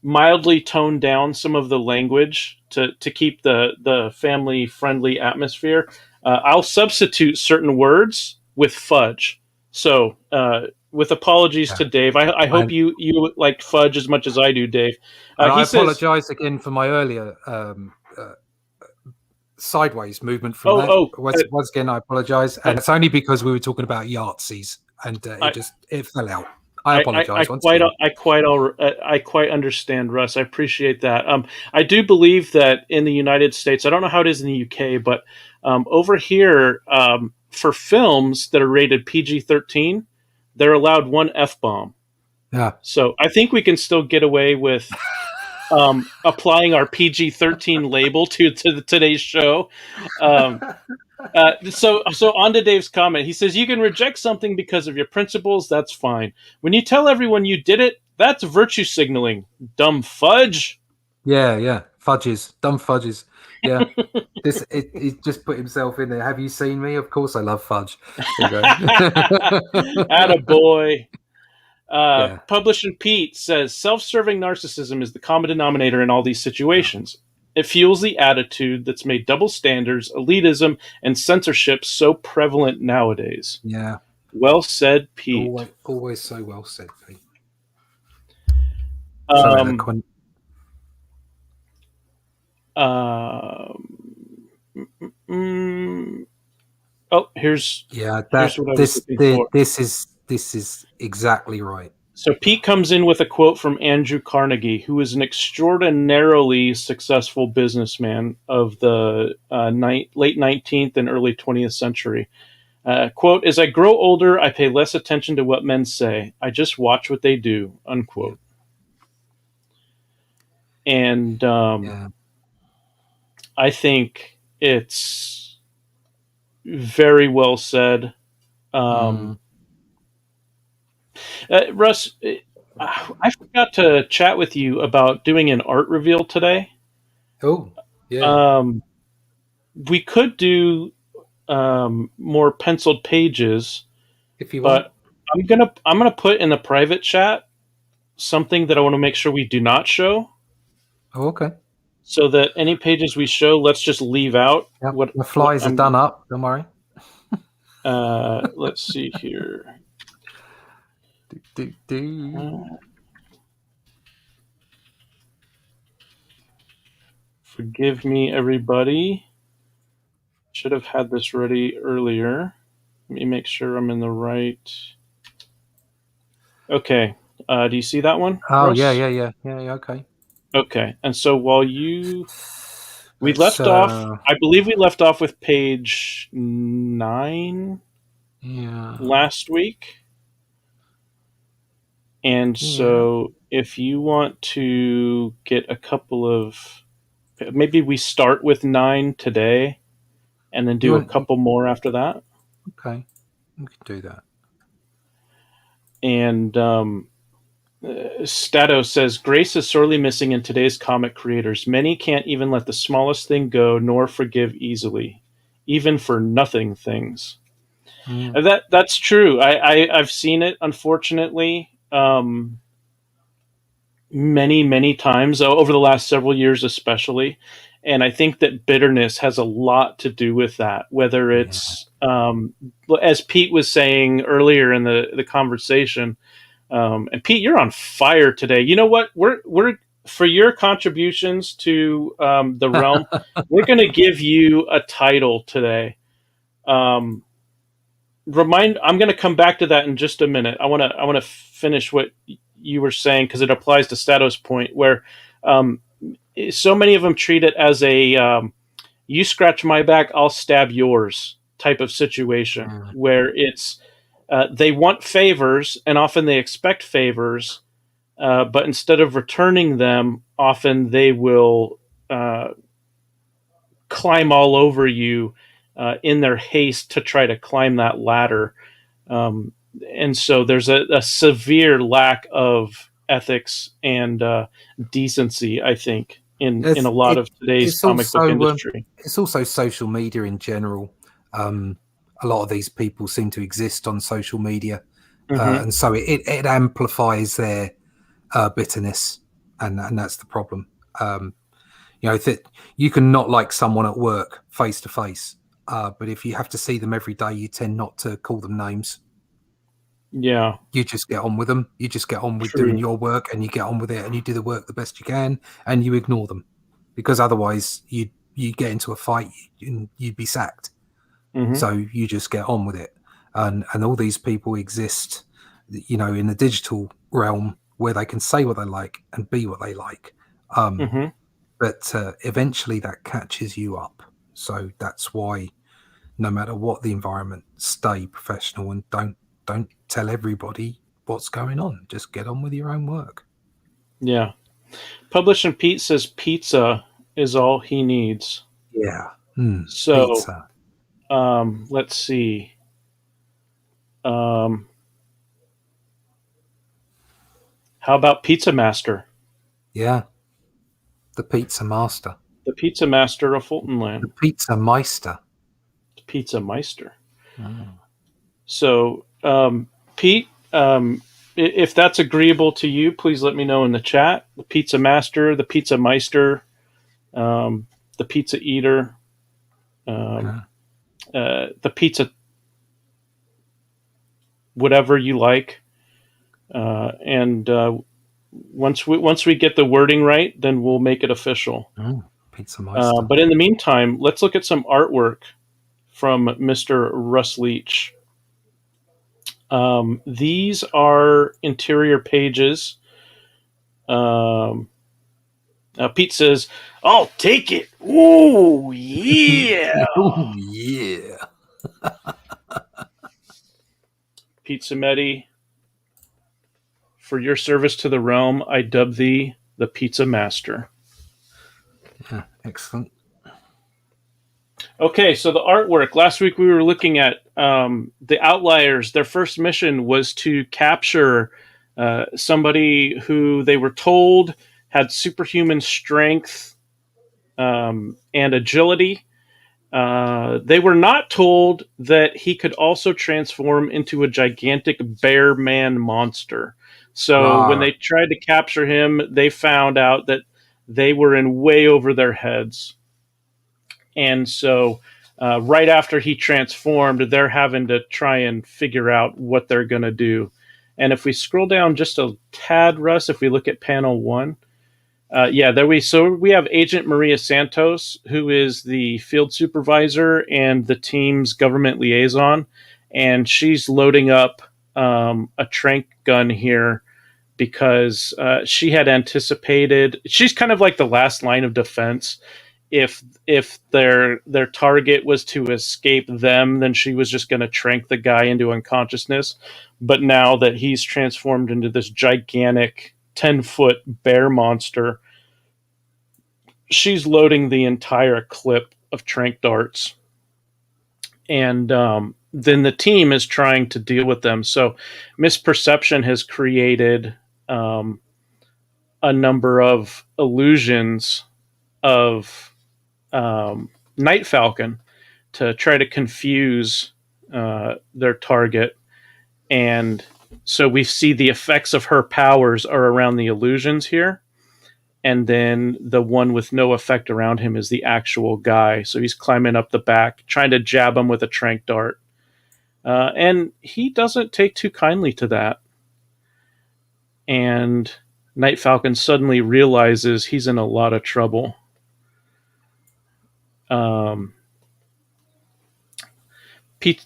mildly tone down some of the language to keep the family-friendly atmosphere, I'll substitute certain words with fudge. So with apologies to Dave, I hope you like fudge as much as I do, Dave. I apologize again for my earlier sideways movement from that. Once again, I apologize. And it's only because we were talking about Yahtzees and it fell out. I apologize. I quite understand, Russ. I appreciate that. I do believe that in the United States, I don't know how it is in the UK, but over here, for films that are rated PG-13, they're allowed one F-bomb. Yeah. So I think we can still get away with applying our PG-13 label to today's show. So on to Dave's comment. He says, you can reject something because of your principles. That's fine. When you tell everyone you did it, That's virtue signaling, dumb fudge. Yeah. Fudges, dumb fudges. Yeah. He just put himself in there. Have you seen me? Of course I love fudge. There you go. Attaboy. Yeah. Published Pete says self-serving narcissism is the common denominator in all these situations. It fuels the attitude that's made double standards, elitism, and censorship so prevalent nowadays. Yeah. Well said, Pete. Always so well said, Pete. So Um, eloquent. Here's Yeah, here's what I was looking for. this is exactly right. So Pete comes in with a quote from Andrew Carnegie, who is an extraordinarily successful businessman of the late 19th and early 20th century. Quote, as I grow older, I pay less attention to what men say. I just watch what they do, unquote. And I think it's very well said. Russ, I forgot to chat with you about doing an art reveal today. Oh, yeah. We could do more penciled pages, If you want. but I'm gonna put in the private chat something that I want to make sure we do not show. Oh, okay. So that any pages we show, let's just leave out. Yep. The flies are done up. Don't worry. Let's see here. Forgive me, everybody. Should have had this ready earlier. Let me make sure I'm in the right. Okay. Do you see that one? Oh, Russ? yeah. Okay. Okay. And so while we left off, I believe we left off with page 9 last week. And so if you want to get a couple of, maybe we start with 9 today and then do a couple more after that. Okay. We can do that. And Stato says, grace is sorely missing in today's comic creators. Many can't even let the smallest thing go, nor forgive easily, even for nothing things. That's true. I've seen it, unfortunately, many times over the last several years, especially. And I think that bitterness has a lot to do with that. Whether it's, as Pete was saying earlier in the conversation. And Pete, you're on fire today. You know what? We're for your contributions to the realm. We're going to give you a title today. I'm going to come back to that in just a minute. I want to finish what you were saying because it applies to Stato's point, where so many of them treat it as a you scratch my back, I'll stab yours type of situation, where it's they want favors, and often they expect favors, but instead of returning them, often they will climb all over you in their haste to try to climb that ladder. And so there's a severe lack of ethics and decency, I think, in a lot of today's comic book industry. It's also social media in general. A lot of these people seem to exist on social media, and so it amplifies their bitterness, and that's the problem. That you can not like someone at work face to face, but if you have to see them every day, you tend not to call them names. Yeah, you just get on with them. You just get on with doing your work, and you get on with it, and you do the work the best you can, and you ignore them, because otherwise you get into a fight and you'd be sacked. So you just get on with it, and all these people exist, in the digital realm where they can say what they like and be what they like. But eventually that catches you up. So that's why, no matter what the environment, stay professional and don't tell everybody what's going on. Just get on with your own work. Yeah. Published Pete says pizza is all he needs. Yeah. So pizza. Let's see. How How about Pizza Master? Yeah. The Pizza Master. The Pizza Master of The Fultonland. Pizza Meister. Pizza Meister. Oh. So, Pete, if that's agreeable to you, please let me know in the chat. The Pizza Master, the Pizza Meister, the Pizza Eater, Okay. the Pizza, whatever you like. And once we get the wording right, then we'll make it official. Oh, Pizza Meister. But in the meantime, let's look at some artwork from Mr. Russ Leach. These are interior pages. Pete says, "I'll take it." Ooh, yeah. Oh, yeah. Pete Cimetti, for your service to the realm, I dub thee the Pizza Master. Yeah, excellent. Okay, so the artwork. Last week we were looking at the Outliers. Their first mission was to capture somebody who they were told had superhuman strength and agility. They were not told that he could also transform into a gigantic bear man monster. So when they tried to capture him, they found out that they were in way over their heads. And so right after he transformed, they're having to try and figure out what they're going to do. And if we scroll down just a tad, Russ, if we look at panel 1, we have Agent Maria Santos, who is the field supervisor and the team's government liaison, and she's loading up a tranq gun here because she had anticipated. She's kind of like the last line of defense. If their target was to escape them, then she was just going to tranq the guy into unconsciousness. But now that he's transformed into this gigantic 10-foot bear monster, she's loading the entire clip of tranq darts. And then the team is trying to deal with them. So Misperception has created a number of illusions of Night Falcon to try to confuse their target. And so we see the effects of her powers are around the illusions here. And then the one with no effect around him is the actual guy. So he's climbing up the back, trying to jab him with a tranq dart. And he doesn't take too kindly to that. And Night Falcon suddenly realizes he's in a lot of trouble. Pete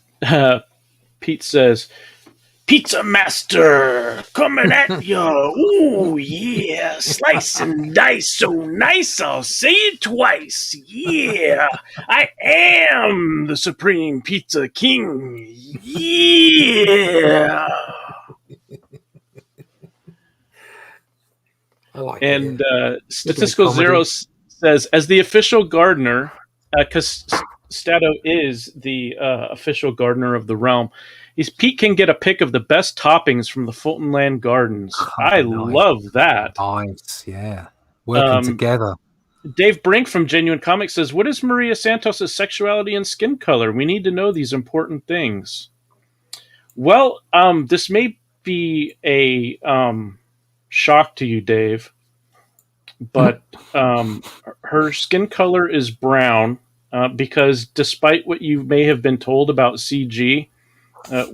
says, "Pizza Master, coming at ya. Ooh, yeah. Slice and dice so nice, I'll say it twice. Yeah. I am the Supreme Pizza King. Yeah." I like and it. Statistical Zero says, as the official gardener, because Stato is the official gardener of the realm, Pete can get a pick of the best toppings from the Fultonland gardens. I love that. Nice, yeah. Working together. Dave Brink from Genuine Comics says, what is Maria Santos' sexuality and skin color? We need to know these important things. Well, this may be a shock to you, Dave, but her skin color is brown because despite what you may have been told about CG,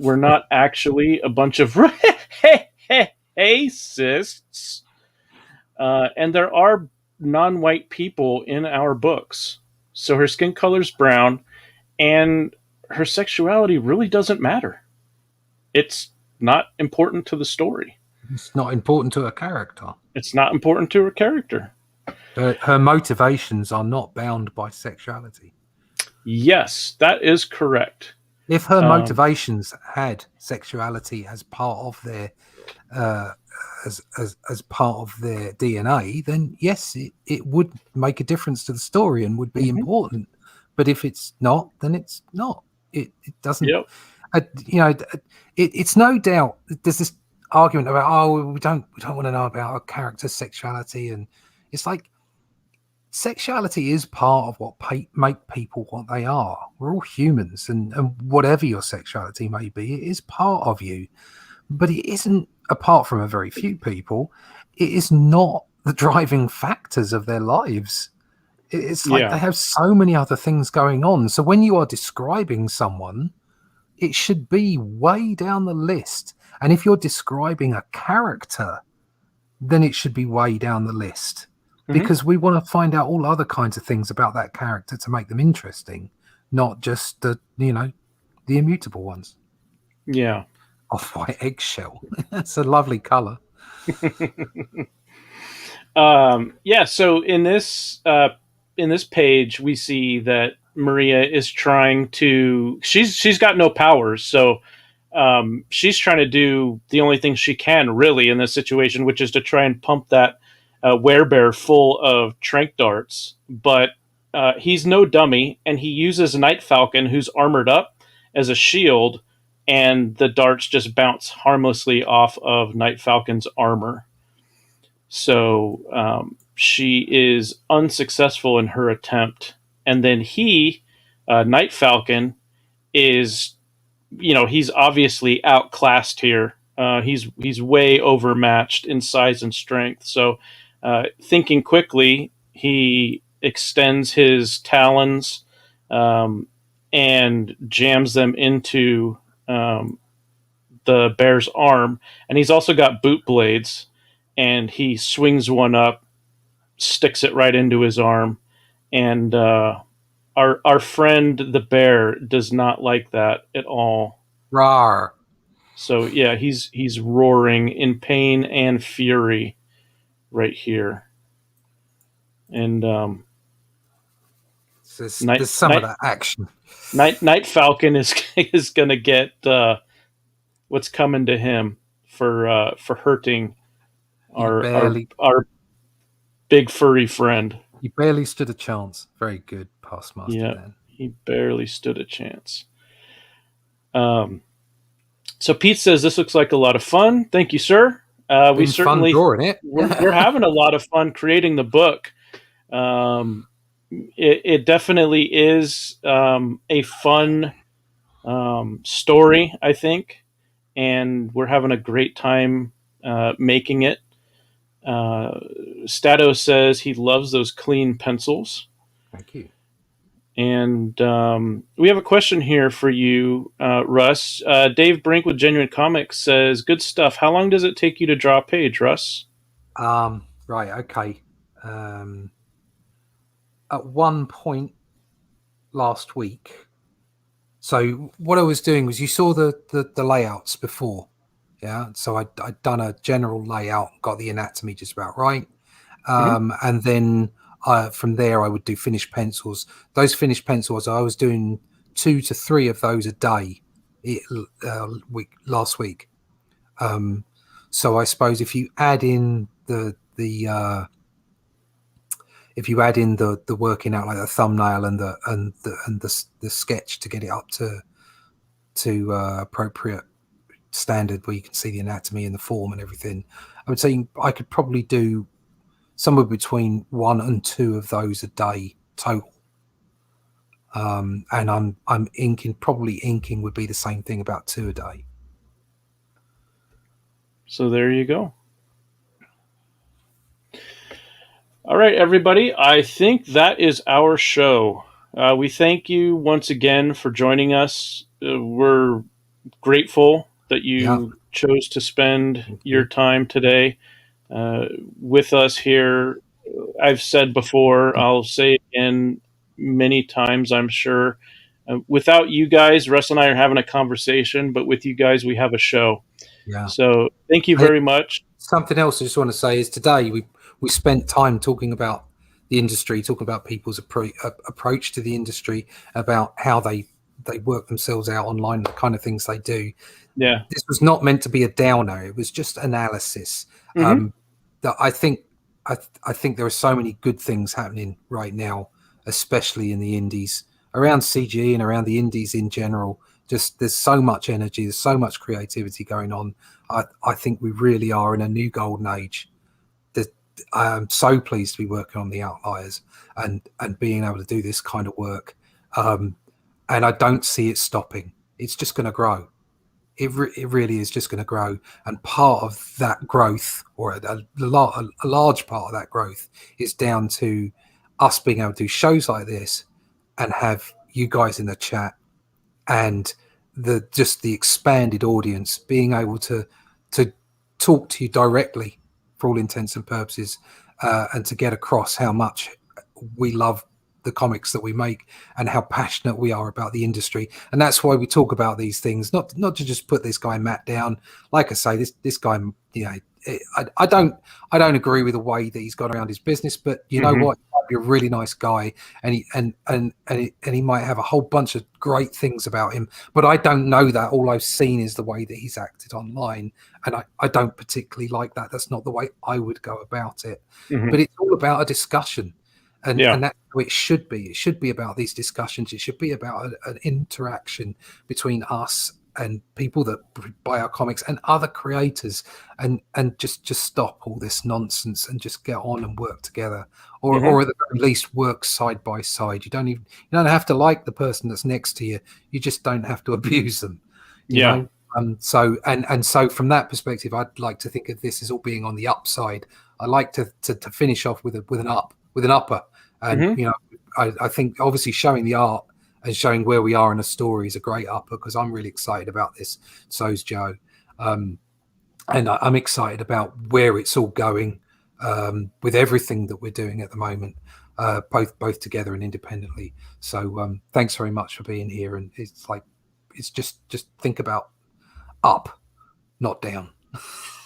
we're not actually a bunch of racists, and there are non-white people in our books. So her skin color is brown, and her sexuality really doesn't matter. It's not important to the story. It's not important to her character. It's not important to her character. Her motivations are not bound by sexuality. Yes, that is correct. If her motivations had sexuality as part of their as part of their DNA, then yes, it would make a difference to the story and would be important. But if it's not, then it's not. It doesn't. Yep. It's no doubt. There's this. argument about we don't want to know about a character's sexuality, and it's like sexuality is part of what make people what they are. We're all humans, and whatever your sexuality may be, it is part of you. But it isn't, apart from a very few people, it is not the driving factors of their lives. It's like they have so many other things going on. So when you are describing someone, it should be way down the list. And if you're describing a character, then it should be way down the list. Because we want to find out all other kinds of things about that character to make them interesting, not just the immutable ones. Yeah. Off-white eggshell. That's a lovely color. So in this page, we see that Maria is trying to. She's got no powers, so she's trying to do the only thing she can really in this situation, which is to try and pump that werebear full of tranq darts. But he's no dummy, and he uses Night Falcon, who's armored up, as a shield, and the darts just bounce harmlessly off of Night Falcon's armor. So she is unsuccessful in her attempt. And then Night Falcon, is, he's obviously outclassed here. He's way overmatched in size and strength. So thinking quickly, he extends his talons and jams them into the bear's arm. And he's also got boot blades. And he swings one up, sticks it right into his arm, and our friend the bear does not like that at all. Rawr. So yeah, he's roaring in pain and fury right here. And there's some of that action. Night Falcon is gonna get what's coming to him for hurting our big furry friend. He barely stood a chance. Very good, past master Dan. He barely stood a chance. So Pete says this looks like a lot of fun. Thank you, sir. We certainly drawing it. we're having a lot of fun creating the book. It definitely is a fun story, I think, and we're having a great time making it. Stato says he loves those clean pencils. Thank you. And we have a question here for you, Russ. Dave Brink with Genuine Comics says, good stuff. How long does it take you to draw a page, Russ? Right, okay. At one point last week, so what I was doing was, you saw the layouts before. Yeah, so I'd done a general layout, got the anatomy just about right. And then from there, I would do finished pencils. Those finished pencils, I was doing 2 to 3 of those a day last week. So I suppose if you add in the working out, like the thumbnail and the sketch to get it up to appropriate standard, where you can see the anatomy and the form and everything, I would say I could probably do somewhere between 1 and 2 of those a day total. And I'm inking would be the same thing, about 2 a day. So there you go. All right, everybody. I think that is our show. We thank you once again for joining us. We're grateful that you chose to spend your time today with us here. I've said before, I'll say again many times, I'm sure. Without you guys, Russ and I are having a conversation, but with you guys, we have a show. Yeah. So thank you very much. Something else I just want to say is, today we spent time talking about the industry, talking about people's approach to the industry, about how they work themselves out online, the kind of things they do. Yeah. This was not meant to be a downer. It was just analysis. That I think there are so many good things happening right now, especially in the indies. around CG and around the indies in general. Just there's so much energy, there's so much creativity going on. I think we really are in a new golden age. I'm so pleased to be working on the Outliers and being able to do this kind of work. And I don't see it stopping. It's just going to grow. It really is just going to grow. And part of that growth, or a large part of that growth, is down to us being able to do shows like this and have you guys in the chat and the expanded audience being able to talk to you directly for all intents and purposes, and to get across how much we love the comics that we make and how passionate we are about the industry. And that's why we talk about these things, not to just put this guy Matt down. Like I say, this guy, you know, I don't agree with the way that he's gone around his business, but you know what, he might be a really nice guy, and he might have a whole bunch of great things about him, but I don't know that. All I've seen is the way that he's acted online, and I don't particularly like that. That's not the way I would go about it. But it's all about a discussion, and that's how it should be. It should be about these discussions. It should be about an interaction between us and people that buy our comics and other creators, and just stop all this nonsense and just get on and work together, or at the very least work side by side. You don't have to like the person that's next to you. You just don't have to abuse them. You know? So from that perspective, I'd like to think of this as all being on the upside. I like to finish off with an upper, and you know, I think obviously showing the art and showing where we are in a story is a great upper, because I'm really excited about this. So's Joe, and I'm excited about where it's all going, with everything that we're doing at the moment, both together and independently. So thanks very much for being here. And it's just think about up, not down.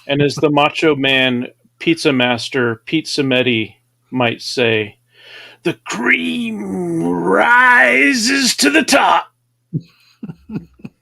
And as the Macho Man pizza master Pete Cimetti might say, the cream rises to the top.